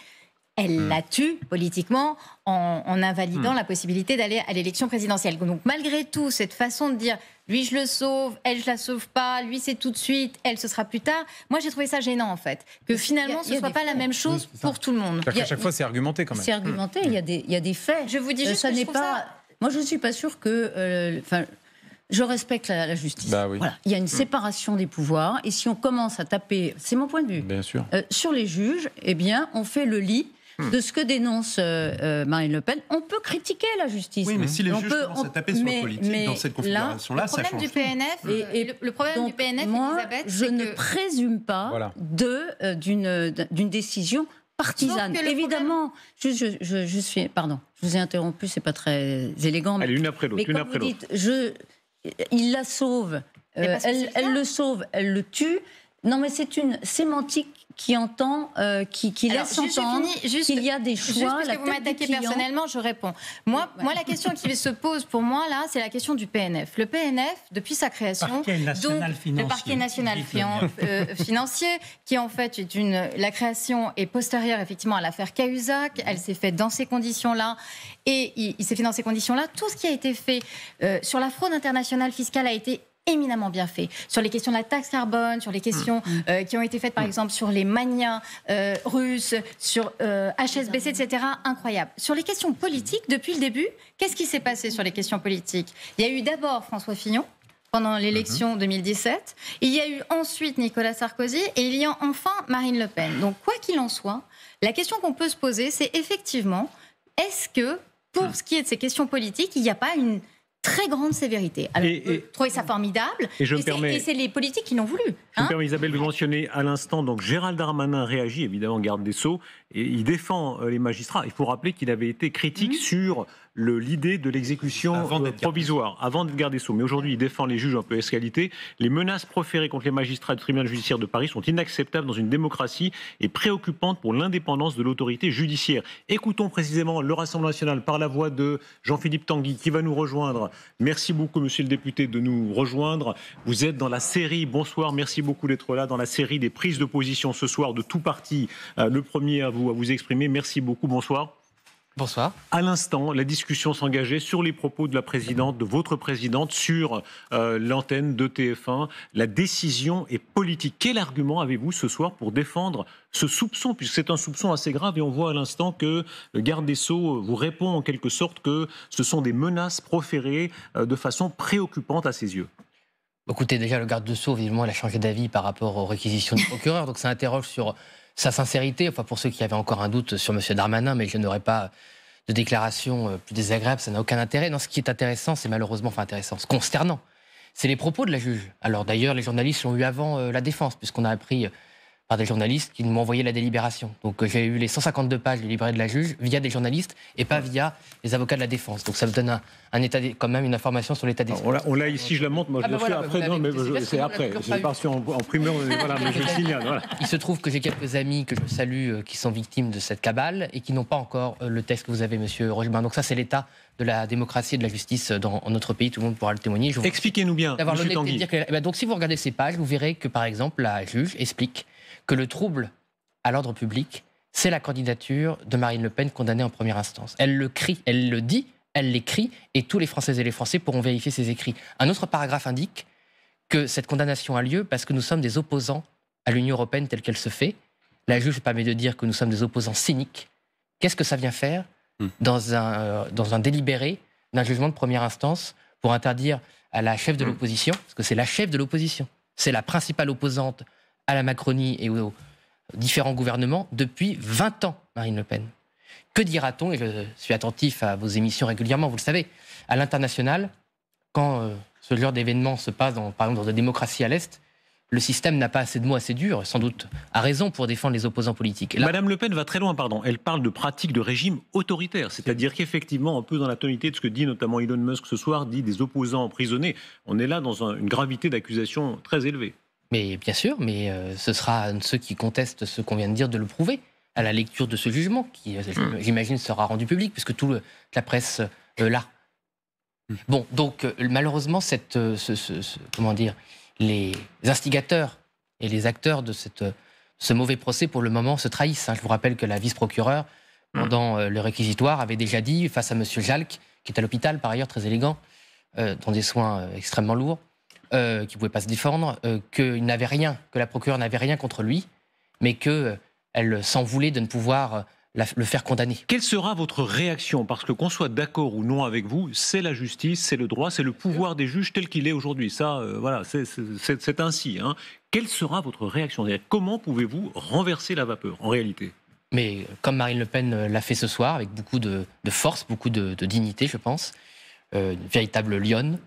elle la tue politiquement en invalidant la possibilité d'aller à l'élection présidentielle. Donc malgré tout, cette façon de dire lui je le sauve, elle je la sauve pas, lui c'est tout de suite, elle ce sera plus tard. Moi j'ai trouvé ça gênant en fait, que finalement ce soit pas la même chose pour tout le monde. À chaque fois c'est argumenté quand même. C'est argumenté, il y a des faits. Je vous dis juste ça que n'est pas. Moi je ne suis pas sûre que. Je respecte la justice. Voilà. Il y a une séparation des pouvoirs. Et si on commence à taper, c'est mon point de vue, bien sûr, sur les juges, eh bien, on fait le lit de ce que dénonce Marine Le Pen. On peut critiquer la justice. Oui, mais si les juges commencent à taper sur le politique dans cette configuration-là, ça change. Le problème du PNF, moi, Elisabeth, je ne présume pas d'une décision partisane. Évidemment, je suis... Pardon, je vous ai interrompu, c'est pas très élégant. Allez, une après l'autre. Mais comme vous dites, il la sauve, elle le sauve, elle le tue. Non, mais c'est une sémantique qui entend, qui laisse entendre qu'il y a des choix. Juste parce que vous m'attaquez personnellement, je réponds. Moi, la question qui se pose pour moi, là, c'est la question du PNF. Le PNF, depuis sa création, le Parquet national financier, qui en fait la création est postérieure effectivement à l'affaire Cahuzac. Elle s'est faite dans ces conditions-là. Et il s'est fait dans ces conditions-là. Tout ce qui a été fait sur la fraude internationale fiscale a été éminemment bien fait. Sur les questions de la taxe carbone, sur les questions qui ont été faites par exemple sur les manias russes, sur HSBC, etc. Incroyable. Sur les questions politiques, depuis le début, qu'est-ce qui s'est passé sur les questions politiques ? Il y a eu d'abord François Fillon pendant l'élection 2017, il y a eu ensuite Nicolas Sarkozy et il y a enfin Marine Le Pen. Donc quoi qu'il en soit, la question qu'on peut se poser, c'est effectivement, est-ce que pour ce qui est de ces questions politiques, il n'y a pas une très grande sévérité. Alors, on peut trouver ça formidable, et c'est les politiques qui l'ont voulu. Je me permets, Isabelle, de mentionner à l'instant, donc Gérald Darmanin réagit, évidemment, garde des Sceaux, et il défend les magistrats. Il faut rappeler qu'il avait été critique sur l'idée de l'exécution provisoire, avant d'être garde des Sceaux. Mais aujourd'hui, il défend les juges un peu escalité. Les menaces proférées contre les magistrats du tribunal judiciaire de Paris sont inacceptables dans une démocratie et préoccupantes pour l'indépendance de l'autorité judiciaire. Écoutons précisément le Rassemblement national par la voix de Jean-Philippe Tanguy, qui va nous rejoindre. Merci beaucoup, monsieur le député, de nous rejoindre. Vous êtes dans la série, bonsoir, merci beaucoup d'être là, dans la série des prises de position ce soir de tout parti. Le premier à vous exprimer. Merci beaucoup, bonsoir. Bonsoir. À l'instant, la discussion s'engageait sur les propos de la présidente, de votre présidente, sur l'antenne de TF1. La décision est politique. Quel argument avez-vous ce soir pour défendre ce soupçon, puisque c'est un soupçon assez grave, et on voit à l'instant que le garde des Sceaux vous répond en quelque sorte que ce sont des menaces proférées de façon préoccupante à ses yeux? Écoutez, déjà, le garde des Sceaux, évidemment, il a changé d'avis par rapport aux réquisitions du procureur, donc ça interroge sur sa sincérité, enfin pour ceux qui avaient encore un doute sur M. Darmanin, mais je n'aurais pas de déclaration plus désagréable, ça n'a aucun intérêt. Non, ce qui est intéressant, c'est malheureusement, enfin intéressant, c'est consternant, c'est les propos de la juge. Alors d'ailleurs, les journalistes l'ont eu avant la défense, puisqu'on a appris par des journalistes qui m'ont envoyé la délibération. Donc j'ai eu les 152 pages du livret de la juge via des journalistes et pas via les avocats de la défense. Donc ça me donne quand même une information sur l'état d'esprit. On l'a ici, je la montre, moi je le fais après, non, mais c'est après. Je l'ai pas reçu en primeur, voilà, mais je le signale. Voilà. Il se trouve que j'ai quelques amis que je salue qui sont victimes de cette cabale et qui n'ont pas encore le texte que vous avez, monsieur Rochemin. Donc ça, c'est l'état de la démocratie et de la justice dans notre pays. Tout le monde pourra le témoigner. Expliquez-nous bien, monsieur Tanguy. Donc si vous regardez ces pages, vous verrez que, par exemple, la juge explique que le trouble à l'ordre public, c'est la candidature de Marine Le Pen condamnée en première instance. Elle le crie, elle le dit, elle l'écrit, et tous les Françaises et les Français pourront vérifier ces écrits. Un autre paragraphe indique que cette condamnation a lieu parce que nous sommes des opposants à l'Union européenne telle qu'elle se fait. La juge permet de dire que nous sommes des opposants cyniques. Qu'est-ce que ça vient faire dans un délibéré d'un jugement de première instance pour interdire à la chef de l'opposition, parce que c'est la chef de l'opposition, c'est la principale opposante à la Macronie et aux différents gouvernements depuis 20 ans, Marine Le Pen. Que dira-t-on, et je suis attentif à vos émissions régulièrement, vous le savez, à l'international, quand ce genre d'événement se passe, par exemple, dans des démocraties à l'Est, le système n'a pas assez de mots assez durs, sans doute, à raison pour défendre les opposants politiques. Là, Madame Le Pen va très loin, pardon. Elle parle de pratiques de régime autoritaire, c'est-à-dire qu'effectivement, un peu dans la tonalité de ce que dit notamment Elon Musk ce soir, dit des opposants emprisonnés. On est là dans une gravité d'accusation très élevée. Mais bien sûr, mais ce sera ceux qui contestent ce qu'on vient de dire de le prouver à la lecture de ce jugement, qui, j'imagine, sera rendu public, puisque toute la presse l'a. Bon, donc malheureusement, comment dire, les instigateurs et les acteurs de ce mauvais procès, pour le moment, se trahissent. Je vous rappelle que la vice-procureure, pendant le réquisitoire, avait déjà dit, face à M. Jalc, qui est à l'hôpital, par ailleurs, très élégant, dans des soins extrêmement lourds, qui ne pouvait pas se défendre, qu'il n'avait rien, que la procureure n'avait rien contre lui, mais qu'elle s'en voulait de ne pouvoir le faire condamner. Quelle sera votre réaction? Parce que qu'on soit d'accord ou non avec vous, c'est la justice, c'est le droit, c'est le pouvoir des juges tel qu'il est aujourd'hui. Ça, voilà, c'est ainsi. Hein. Quelle sera votre réaction? Comment pouvez-vous renverser la vapeur, en réalité? Mais comme Marine Le Pen l'a fait ce soir, avec beaucoup de force, beaucoup de dignité, je pense, une véritable lionne,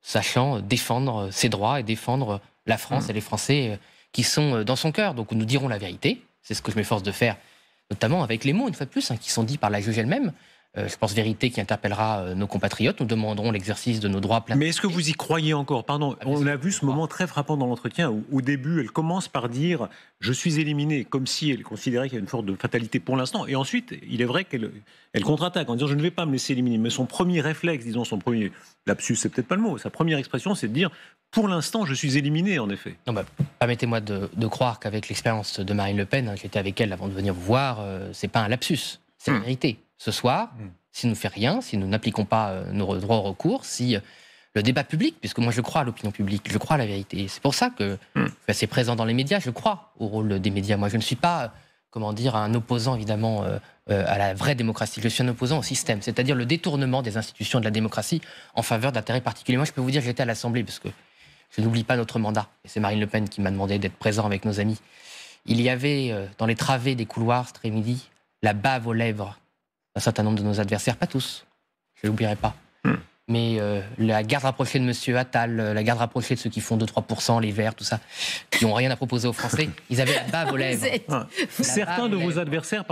sachant défendre ses droits et défendre la France et les Français qui sont dans son cœur. Donc nous dirons la vérité, c'est ce que je m'efforce de faire, notamment avec les mots, une fois de plus, qui sont dits par la juge elle-même. Je pense vérité qui interpellera nos compatriotes. Nous demanderons l'exercice de nos droits pleins. Mais est-ce que vous y croyez encore? Pardon, on a vu ce moment très frappant dans l'entretien où, au début, elle commence par dire « je suis éliminée », comme si elle considérait qu'il y a une forme de fatalité pour l'instant. Et ensuite, il est vrai qu'elle contre-attaque en disant « je ne vais pas me laisser éliminer ». Mais son premier réflexe, disons son premier lapsus, c'est peut-être pas le mot, sa première expression, c'est de dire « pour l'instant, je suis éliminée », en effet. Non, permettez-moi de croire qu'avec l'expérience de Marine Le Pen, j'étais avec elle avant de venir vous voir, c'est pas un lapsus, c'est la vérité. Ce soir, si nous ne faisons rien, si nous n'appliquons pas nos droits au recours, si le débat public, puisque moi je crois à l'opinion publique, je crois à la vérité, c'est pour ça que je suis assez présent dans les médias, je crois au rôle des médias. Moi je ne suis pas, un opposant évidemment à la vraie démocratie, je suis un opposant au système, c'est-à-dire le détournement des institutions de la démocratie en faveur d'intérêts particuliers. Moi je peux vous dire, j'étais à l'Assemblée, parce que je n'oublie pas notre mandat, et c'est Marine Le Pen qui m'a demandé d'être présent avec nos amis. Il y avait dans les travées des couloirs cet après-midi la bave aux lèvres un certain nombre de nos adversaires, pas tous, je ne l'oublierai pas. mais la garde rapprochée de M. Attal, la garde rapprochée de ceux qui font 2-3%, les Verts, tout ça, qui n'ont rien à proposer aux Français, ils avaient la bave aux lèvres. Certains de vos adversaires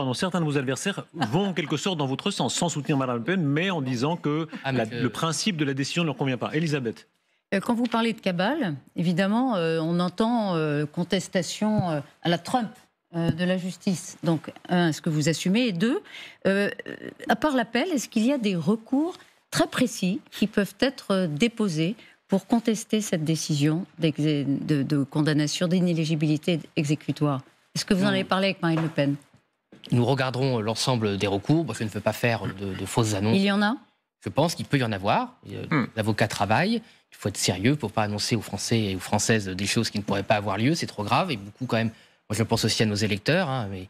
vont en quelque sorte dans votre sens, sans soutenir Mme Le Pen, mais en disant que le principe de la décision ne leur convient pas. Elisabeth. Quand vous parlez de cabale, évidemment, on entend contestation à la Trump de la justice. Donc, un, est-ce que vous assumez? Et deux, à part l'appel, est-ce qu'il y a des recours très précis qui peuvent être déposés pour contester cette décision de condamnation, d'inéligibilité exécutoire? Est-ce que vous en avez parlé avec Marine Le Pen? Nous regarderons l'ensemble des recours. Moi, je ne veux pas faire de fausses annonces. Il y en a? Je pense qu'il peut y en avoir. L'avocat travaille. Il faut être sérieux pour ne pas annoncer aux Français et aux Françaises des choses qui ne pourraient pas avoir lieu. C'est trop grave. Et beaucoup, quand même, moi, je pense aussi à nos électeurs, à mes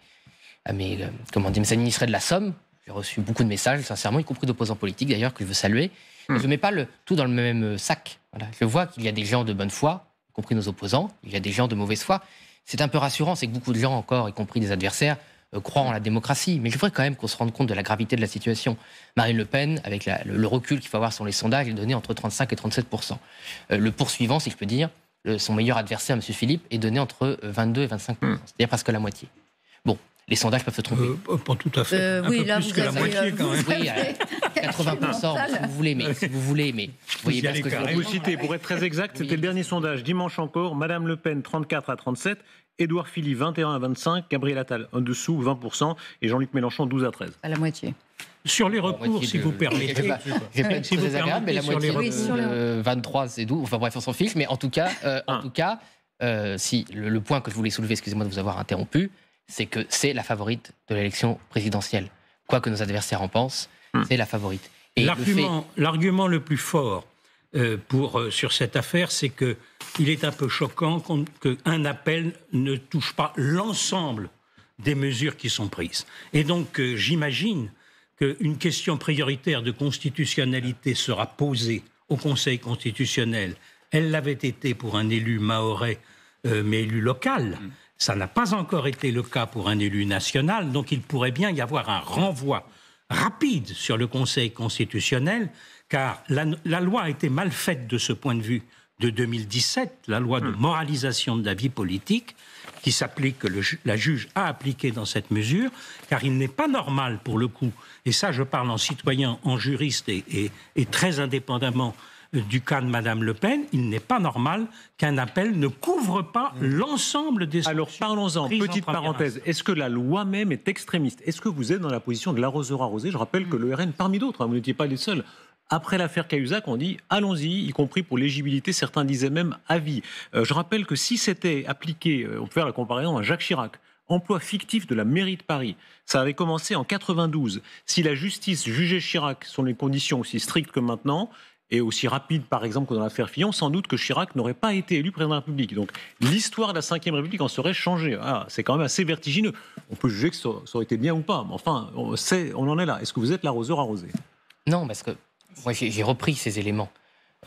administrés de la Somme. J'ai reçu beaucoup de messages, sincèrement, y compris d'opposants politiques, d'ailleurs, que je veux saluer. Je ne mets pas tout dans le même sac. Voilà. Je vois qu'il y a des gens de bonne foi, y compris nos opposants. Il y a des gens de mauvaise foi. C'est un peu rassurant, c'est que beaucoup de gens, encore, y compris des adversaires, croient en la démocratie. Mais je voudrais quand même qu'on se rende compte de la gravité de la situation. Marine Le Pen, avec le recul qu'il faut avoir sur les sondages, est donné entre 35 et 37%. Le poursuivant, si je peux dire, son meilleur adversaire, M. Philippe, est donné entre 22 et 25%. C'est-à-dire presque la moitié. Bon, les sondages peuvent se tromper. Pas tout à fait. Un oui, peu là, plus que la moitié, quand même. Oui, 80%, si vous voulez, mais vous voyez bien ce que je veux Vous dire. citez, pour être très exact, c'était le dernier sondage dimanche encore. Madame Le Pen, 34 à 37. Édouard Philippe, 21 à 25. Gabriel Attal, en dessous, 20%. Et Jean-Luc Mélenchon, 12 à 13. À la moitié. Sur les recours, si vous permettez. J'ai pas être très agréable, mais la moitié de 23, c'est doux. Enfin bref, on s'en fiche. Mais en tout cas, si le point que je voulais soulever, excusez-moi de vous avoir interrompu, c'est que c'est la favorite de l'élection présidentielle. Quoi que nos adversaires en pensent, c'est la favorite. Et l'argument le plus fort sur cette affaire, c'est qu'il est un peu choquant qu'un appel ne touche pas l'ensemble des mesures qui sont prises. Et donc, j'imagine qu'une question prioritaire de constitutionnalité sera posée au Conseil constitutionnel. Elle l'avait été pour un élu mahorais, mais élu local. Ça n'a pas encore été le cas pour un élu national, donc il pourrait bien y avoir un renvoi rapide sur le Conseil constitutionnel, car la loi a été mal faite de ce point de vue de 2017, la loi de moralisation de la vie politique, qui s'applique, que la juge a appliqué dans cette mesure, car il n'est pas normal pour le coup, et ça je parle en citoyen, en juriste et très indépendamment du cas de Mme Le Pen, il n'est pas normal qu'un appel ne couvre pas l'ensemble des... Alors parlons-en, petite parenthèse, est-ce que la loi même est extrémiste? Est-ce que vous êtes dans la position de l'arroseur arrosé? Je rappelle que le RN, parmi d'autres, vous n'étiez pas les seuls. Après l'affaire Cahuzac, on dit allons-y, y compris pour l'éligibilité, certains disaient même à vie. Je rappelle que si c'était appliqué, on peut faire la comparaison à Jacques Chirac, emploi fictif de la mairie de Paris, ça avait commencé en 92. Si la justice jugeait Chirac sur les conditions aussi strictes que maintenant, et aussi rapide, par exemple, que dans l'affaire Fillon, sans doute que Chirac n'aurait pas été élu président de la République. Donc l'histoire de la Ve République en serait changée. Ah, c'est quand même assez vertigineux. On peut juger que ça aurait été bien ou pas, mais enfin, on en est là. Est-ce que vous êtes l'arroseur arrosé? Non, parce que moi j'ai repris ces éléments.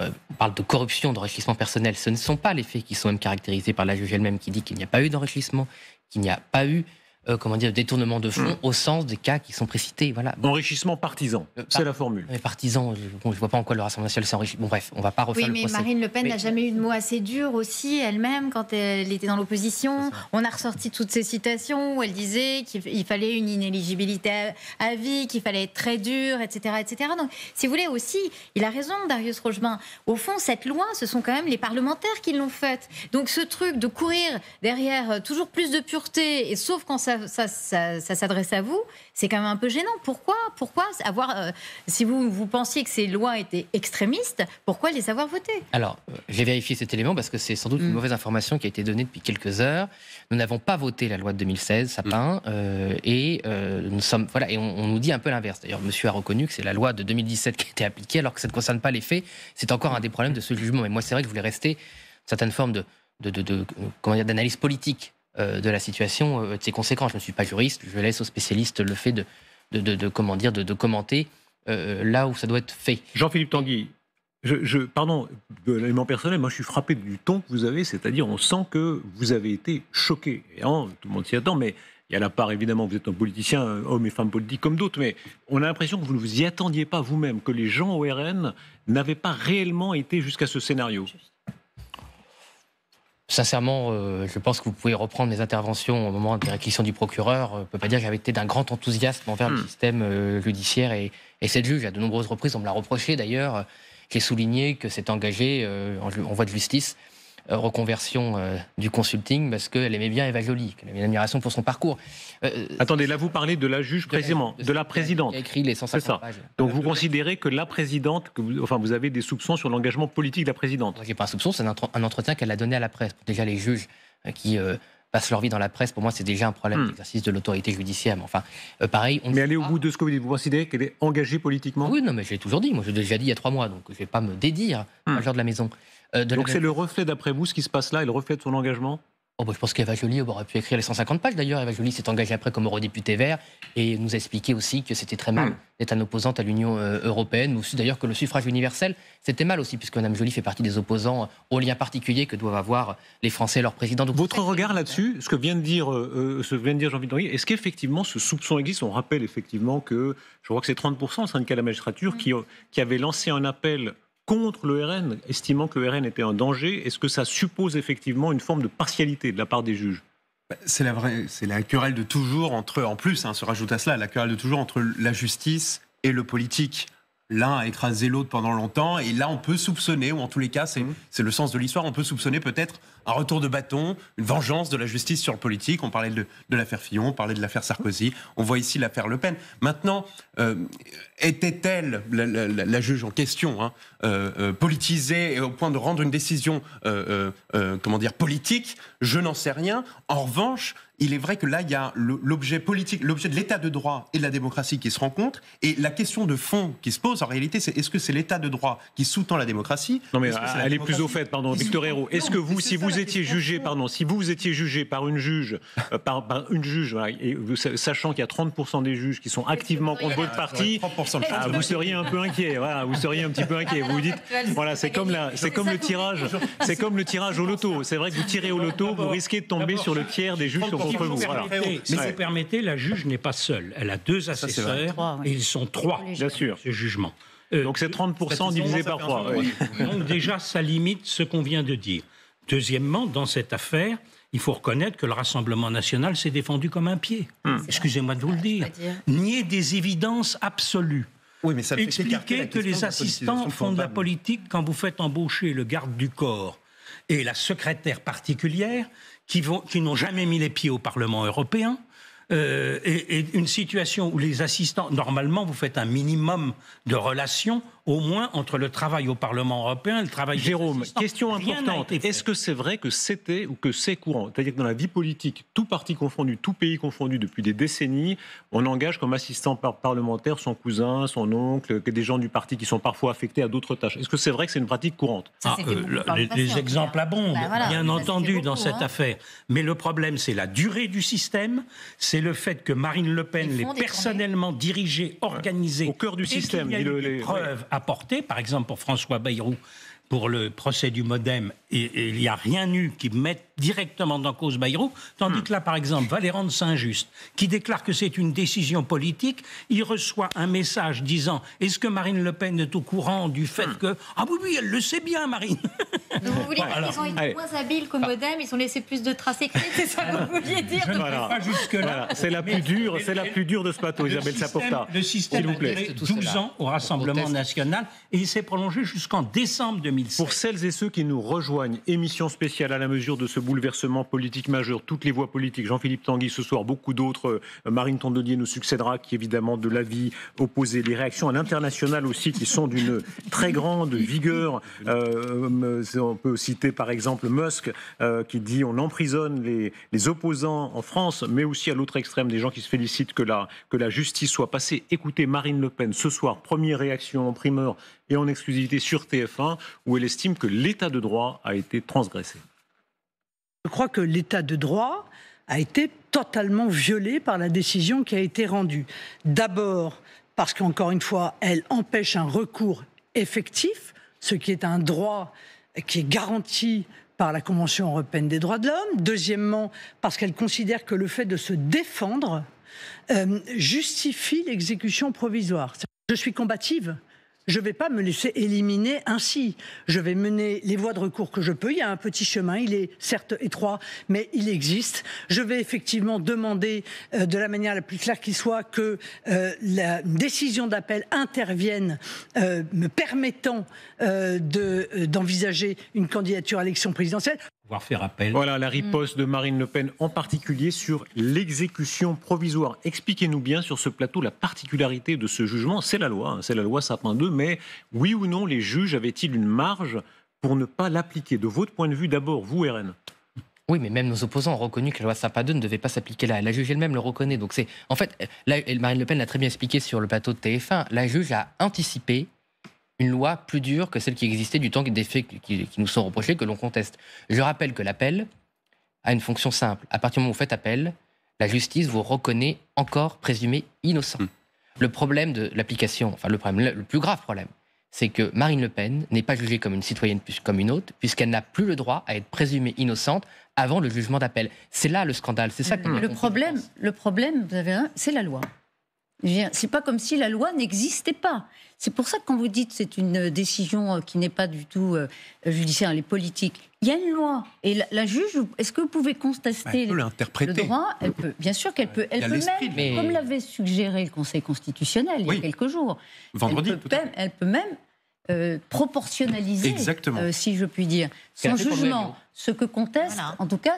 On parle de corruption, d'enrichissement personnel. Ce ne sont pas les faits qui sont même caractérisés par la juge elle-même, qui dit qu'il n'y a pas eu d'enrichissement, qu'il n'y a pas eu détournement de fonds au sens des cas qui sont précités. Voilà. Enrichissement partisan, c'est la formule. Mais partisan, je ne vois pas en quoi le Rassemblement national s'est enrichi. Bon bref, on ne va pas refaire le procès. Oui, mais Marine Le Pen n'a jamais eu de mots assez durs aussi, elle-même, quand elle était dans l'opposition. On a ressorti toutes ces citations où elle disait qu'il fallait une inéligibilité à vie, qu'il fallait être très dur, etc., etc. Donc, si vous voulez aussi, il a raison, Darius Rochebin. Au fond, cette loi, ce sont quand même les parlementaires qui l'ont faite. Donc, ce truc de courir derrière toujours plus de pureté, et sauf quand ça s'adresse à vous, c'est quand même un peu gênant. Pourquoi avoir, si vous pensiez que ces lois étaient extrémistes, pourquoi les avoir votées? Alors, j'ai vérifié cet élément parce que c'est sans doute une mauvaise information qui a été donnée depuis quelques heures. Nous n'avons pas voté la loi de 2016, Sapin, et nous sommes, voilà, et on nous dit un peu l'inverse. D'ailleurs, monsieur a reconnu que c'est la loi de 2017 qui a été appliquée, alors que ça ne concerne pas les faits. C'est encore un des problèmes de ce jugement. Mais moi, c'est vrai que je voulais rester une certaine forme d'analyse politique de la situation, de ses conséquences. Je ne suis pas juriste, je laisse aux spécialistes le fait de commenter là où ça doit être fait. Jean-Philippe Tanguy, pardon, de l'élément personnel, moi je suis frappé du ton que vous avez, c'est-à-dire on sent que vous avez été choqué. Et tout le monde s'y attend, mais Il y a la part, évidemment, vous êtes un politicien, homme et femme politiques comme d'autres, mais on a l'impression que vous ne vous y attendiez pas vous-même, que les gens au RN n'avaient pas réellement été jusqu'à ce scénario. Sincèrement, je pense que vous pouvez reprendre mes interventions au moment des réquisitions du procureur. Je ne peux pas dire que j'avais été d'un grand enthousiasme envers le système judiciaire et cette juge. À de nombreuses reprises, on me l'a reproché d'ailleurs. J'ai souligné que c'est engagé en voie de justice, reconversion du consulting, parce qu'elle aimait bien Eva Joly, qu'elle avait une admiration pour son parcours. Attendez, là vous parlez de la juge précisément, de la présidente. Qui a écrit les 150 pages. Donc vous considérez que la présidente, vous avez des soupçons sur l'engagement politique de la présidente? J'ai pas un soupçon, c'est un entretien qu'elle a donné à la presse. Déjà les juges qui passent leur vie dans la presse, pour moi c'est déjà un problème d'exercice de l'autorité judiciaire. Mais enfin, pareil... Mais aller au bout de ce que vous dites, vous considérez qu'elle est engagée politiquement? Oui, non, mais je l'ai toujours dit. Moi, je l'ai déjà dit il y a 3 mois, donc je ne vais pas me dédire à genre de la maison. Donc c'est le reflet, d'après vous, ce qui se passe là, et le reflet de son engagement? Je pense qu'Eva Joly aurait pu écrire les 150 pages. D'ailleurs, Eva Joly s'est engagée après comme eurodéputée vert et nous a expliqué aussi que c'était très mal d'être un opposante à l'Union européenne, mais aussi d'ailleurs que le suffrage universel, c'était mal aussi, puisque Mme Joly fait partie des opposants aux liens particuliers que doivent avoir les Français et leur président. Donc, votre regard là-dessus, ce que vient de dire Jean-Philippe Tanguy, est-ce qu'effectivement ce soupçon existe? On rappelle effectivement que, je crois que c'est 30% le syndicat de la magistrature qui avait lancé un appel contre le RN, estimant que le RN était un danger. Est-ce que ça suppose effectivement une forme de partialité de la part des juges? C'est la querelle de toujours entre, en plus, se rajoute à cela, la querelle de toujours entre la justice et le politique. L'un a écrasé l'autre pendant longtemps, et là on peut soupçonner, ou en tous les cas c'est le sens de l'histoire, on peut soupçonner peut-être un retour de bâton, une vengeance de la justice sur le politique. On parlait de l'affaire Fillon, on parlait de l'affaire Sarkozy, on voit ici l'affaire Le Pen. Maintenant, était-elle, la juge en question, politisée et au point de rendre une décision politique? Je n'en sais rien. En revanche, il est vrai que là, il y a l'objet politique, l'objet de l'état de droit et de la démocratie qui se rencontrent. Et la question de fond qui se pose, en réalité, c'est est-ce que c'est l'état de droit qui sous-tend la démocratie? Non, mais elle est plus au fait, pardon, Victor Hérault. Est-ce que vous, si vous étiez jugé par une juge, voilà, et sachant qu'il y a 30% des juges qui sont activement contre votre parti, vous seriez un peu inquiet. Voilà, vous seriez un petit peu inquiet. Vous vous dites, voilà, c'est comme le tirage au loto. C'est vrai que vous tirez au loto, vous risquez de tomber sur le tiers des juges contre vous. Voilà. Si vous permettez, la juge n'est pas seule. Elle a 2 assesseurs et ils sont 3, bien sûr, ce jugement. Donc c'est 30% divisé par 3. Oui. Donc déjà, ça limite ce qu'on vient de dire. Deuxièmement, dans cette affaire, il faut reconnaître que le Rassemblement national s'est défendu comme un pied. Excusez-moi de vous le dire. Nier des évidences absolues. Oui, mais ça expliquer que les assistants font de la politique quand vous faites embaucher le garde du corps et la secrétaire particulière qui n'ont jamais mis les pieds au Parlement européen. Et une situation où les assistants, normalement, vous faites un minimum de relations, au moins entre le travail au Parlement européen et le travail Jérôme, question importante. Est-ce que c'est vrai que c'était ou que c'est courant? C'est-à-dire que dans la vie politique, tout parti confondu, tout pays confondu, depuis des décennies, on engage comme assistant parlementaire son cousin, son oncle, des gens du parti qui sont parfois affectés à d'autres tâches. Est-ce que c'est vrai que c'est une pratique courante? Les exemples abondent, bien entendu, dans cette affaire. Mais le problème, c'est la durée du système, c'est le fait que Marine Le Pen l'ait personnellement dirigé, organisé, au cœur du système. Il y a eu des preuves apportées, par exemple pour François Bayrou, pour le procès du Modem, et il n'y a rien eu qui mette directement en cause Bayrou, tandis que là, par exemple, Valéran de Saint-Just, qui déclare que c'est une décision politique, il reçoit un message disant « Est-ce que Marine Le Pen est au courant du fait que... » Ah oui, elle le sait bien, Marine. Donc vous voulez dire qu'ils ont été moins habiles qu'au Modem, ils ont laissé plus de traces écrites, c'est ça que vous vouliez dire? Je ne vais pas jusque-là. Voilà. C'est la plus dure de ce plateau, Isabelle Saporta. Le système a duré 12 ans au Rassemblement national et il s'est prolongé jusqu'en décembre 2016. Pour celles et ceux qui nous rejoignent, émission spéciale à la mesure de ce bouleversement politique majeur, toutes les voix politiques, Jean-Philippe Tanguy ce soir, beaucoup d'autres, Marine Tondelier nous succédera, qui évidemment de l'avis opposé, les réactions à l'international aussi qui sont d'une très grande vigueur. On peut citer par exemple Musk qui dit on emprisonne les opposants en France, mais aussi à l'autre extrême des gens qui se félicitent que la justice soit passée. Écoutez Marine Le Pen ce soir, première réaction en primeur et en exclusivité sur TF1, où elle estime que l'état de droit a été transgressé. Je crois que l'état de droit a été totalement violé par la décision qui a été rendue. D'abord, parce qu'encore une fois, elle empêche un recours effectif, ce qui est un droit qui est garanti par la Convention européenne des droits de l'homme. Deuxièmement, parce qu'elle considère que le fait de se défendre justifie l'exécution provisoire. Je suis combative. Je ne vais pas me laisser éliminer ainsi. Je vais mener les voies de recours que je peux. Il y a un petit chemin, il est certes étroit, mais il existe. Je vais effectivement demander de la manière la plus claire qui soit que la décision d'appel intervienne me permettant d'envisager une candidature à l'élection présidentielle. Faire appel. Voilà la riposte de Marine Le Pen, en particulier sur l'exécution provisoire. Expliquez-nous bien sur ce plateau la particularité de ce jugement. C'est la loi Sapin 2, mais oui ou non, les juges avaient-ils une marge pour ne pas l'appliquer? De votre point de vue, d'abord, vous, RN. Oui, mais même nos opposants ont reconnu que la loi Sapin 2 ne devait pas s'appliquer là. La juge elle-même le reconnaît. Donc en fait, là, Marine Le Pen l'a très bien expliqué sur le plateau de TF1. La juge a anticipé une loi plus dure que celle qui existait du temps des faits qui nous sont reprochés, que l'on conteste. Je rappelle que l'appel a une fonction simple. À partir du moment où vous faites appel, la justice vous reconnaît encore présumé innocent. Le problème de l'application, le plus grave problème, c'est que Marine Le Pen n'est pas jugée comme une citoyenne plus comme une autre, puisqu'elle n'a plus le droit à être présumée innocente avant le jugement d'appel. C'est là le scandale. C'est ça que le problème, vous avez raison, c'est la loi. C'est pas comme si la loi n'existait pas. C'est pour ça que quand vous dites que c'est une décision qui n'est pas du tout judiciaire, elle est politique, il y a une loi. Et la juge, est-ce que vous pouvez contester le droit? Elle peut, bien sûr qu'elle peut. Elle peut même, comme l'avait suggéré le Conseil constitutionnel il y a quelques jours, vendredi, elle peut même proportionnaliser, si je puis dire, son jugement. Ce que conteste, en tout cas,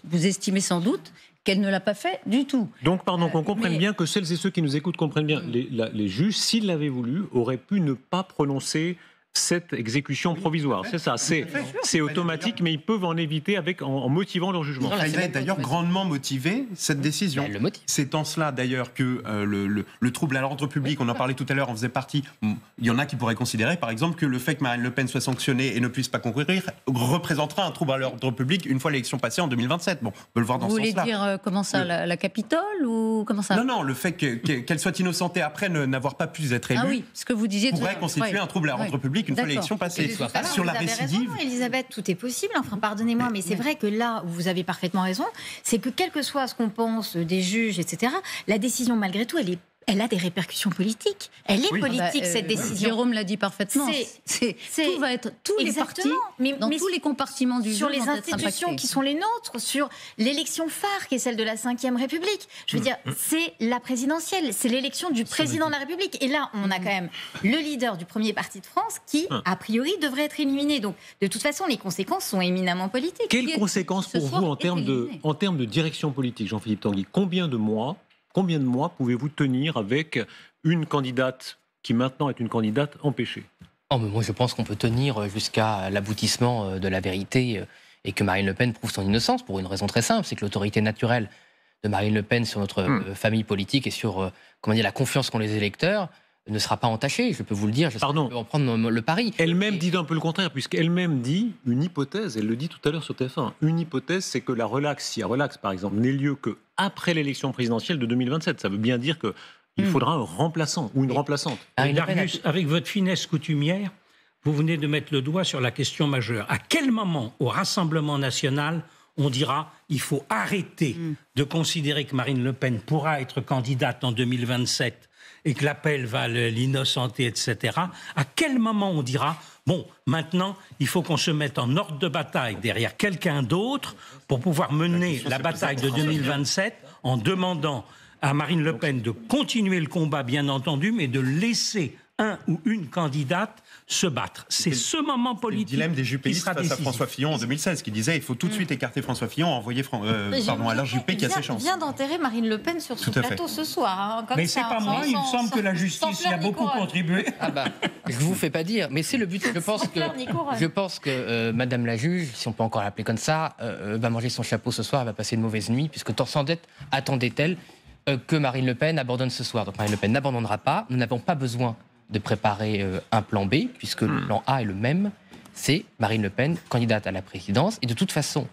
vous estimez sans doute qu'elle ne l'a pas fait du tout. Donc, pardon, qu'on comprenne bien, que celles et ceux qui nous écoutent comprennent bien, les juges, s'ils l'avaient voulu, auraient pu ne pas prononcer cette exécution provisoire. C'est ça, c'est automatique, mais ils peuvent en éviter en motivant leur jugement. Il va être d'ailleurs grandement motivé, cette décision. C'est en cela d'ailleurs que le trouble à l'ordre public, on en parlait tout à l'heure, en faisait partie. Il y en a qui pourraient considérer, par exemple, que le fait que Marine Le Pen soit sanctionnée et ne puisse pas concourir représentera un trouble à l'ordre public une fois l'élection passée en 2027. Bon, on peut le voir dans ce sens-là. Vous voulez dire comment ça, la Capitole ou comment ça? Non, le fait qu'elle soit innocentée après n'avoir pas pu être élue, ce que vous disiez pourrait constituer un trouble à l'ordre public une fois l'élection passée. Sur la récidive, raison, Elisabeth, tout est possible. Enfin, pardonnez-moi, mais c'est vrai que là où vous avez parfaitement raison, c'est que quel que soit ce qu'on pense des juges, etc., la décision, malgré tout, elle a des répercussions politiques. Elle est politique, cette décision. Jérôme l'a dit parfaitement. Tout va être, tous les partis, dans tous les compartiments du sur jeu, les institutions qui sont les nôtres, sur l'élection phare qui est celle de la Ve République. Je veux dire, c'est la présidentielle, c'est l'élection du président de la République. Et là, on a quand même le leader du premier parti de France qui, a priori, devrait être éliminé. Donc, de toute façon, les conséquences sont éminemment politiques. Quelles conséquences pour vous en termes de direction politique, Jean-Philippe Tanguy? Combien de mois pouvez-vous tenir avec une candidate qui maintenant est une candidate empêchée? Moi, je pense qu'on peut tenir jusqu'à l'aboutissement de la vérité et que Marine Le Pen prouve son innocence pour une raison très simple, c'est que l'autorité naturelle de Marine Le Pen sur notre famille politique et sur la confiance qu'ont les électeurs ne sera pas entachée. Je peux vous le dire. Pardon. Je peux en prendre le pari. Elle-même dit un peu le contraire, puisqu'elle-même dit une hypothèse. Elle le dit tout à l'heure sur TF1. Une hypothèse, c'est que si un relax, par exemple, n'ait lieu qu'après l'élection présidentielle de 2027. Ça veut bien dire qu'il faudra un remplaçant ou une remplaçante. Darius, avec votre finesse coutumière, vous venez de mettre le doigt sur la question majeure. À quel moment, au Rassemblement national, on dira il faut arrêter de considérer que Marine Le Pen pourra être candidate en 2027 et que l'appel va l'innocenter, etc. À quel moment on dira bon, maintenant, il faut qu'on se mette en ordre de bataille derrière quelqu'un d'autre pour pouvoir mener la bataille de 2027 en demandant à Marine Le Pen de continuer le combat, bien entendu, mais de laisser un ou une candidate se battre. C'est ce moment politique le dilemme des Juppéistes face à François Fillon en 2016, qui disait il faut tout de suite écarter François Fillon, envoyer Alain Juppé qui a ses chances. Vient d'enterrer Marine Le Pen sur ce plateau ce soir. Mais c'est pas moi, il me semble que la justice y a beaucoup contribué. Je vous fais pas dire, mais c'est le but. Je pense que Madame la juge, si on peut encore l'appeler comme ça, va manger son chapeau ce soir, va passer une mauvaise nuit, puisque sans dette attendait-elle que Marine Le Pen abandonne ce soir. Donc Marine Le Pen n'abandonnera pas. Nous n'avons pas besoin de préparer un plan B, puisque le plan A est le même, c'est Marine Le Pen, candidate à la présidence. Et de toute façon,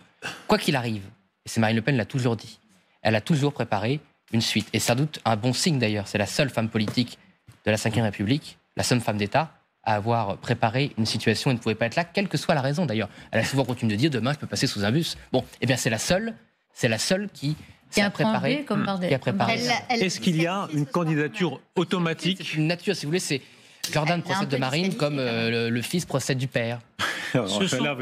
quoi qu'il arrive, et c'est Marine Le Pen l'a toujours dit, elle a toujours préparé une suite. Et sans doute un bon signe d'ailleurs, c'est la seule femme politique de la Ve République, la seule femme d'État, à avoir préparé une situation et ne pouvait pas être là, quelle que soit la raison d'ailleurs. Elle a souvent continué de dire demain je peux passer sous un bus. Bon, eh bien c'est la seule qui a préparé. Est-ce qu'il y a une candidature automatique? C'est une nature, si vous voulez, c'est Jordan procède de Marine comme le fils procède du père. Là,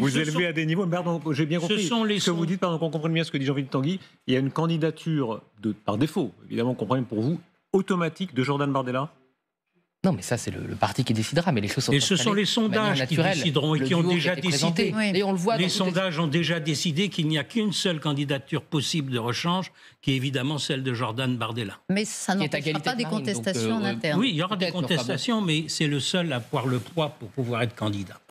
vous élevez à des niveaux. Pardon, j'ai bien compris ce que vous dites. Pardon, qu'on comprenne bien ce que dit Jean-Philippe Tanguy. Il y a une candidature par défaut, évidemment, qu'on comprenne pour vous, automatique de Jordan Bardella. Non, mais ça, c'est le parti qui décidera. Mais les choses sont et ce sont les sondages qui décideront et qui ont déjà décidé. Et on le voit. Les sondages ont déjà décidé qu'il n'y a qu'une seule candidature possible de rechange, qui est évidemment celle de Jordan Bardella. Mais ça n'empêchera pas des contestations en interne. Oui, il y aura des contestations, mais c'est le seul à avoir le poids pour pouvoir être candidat.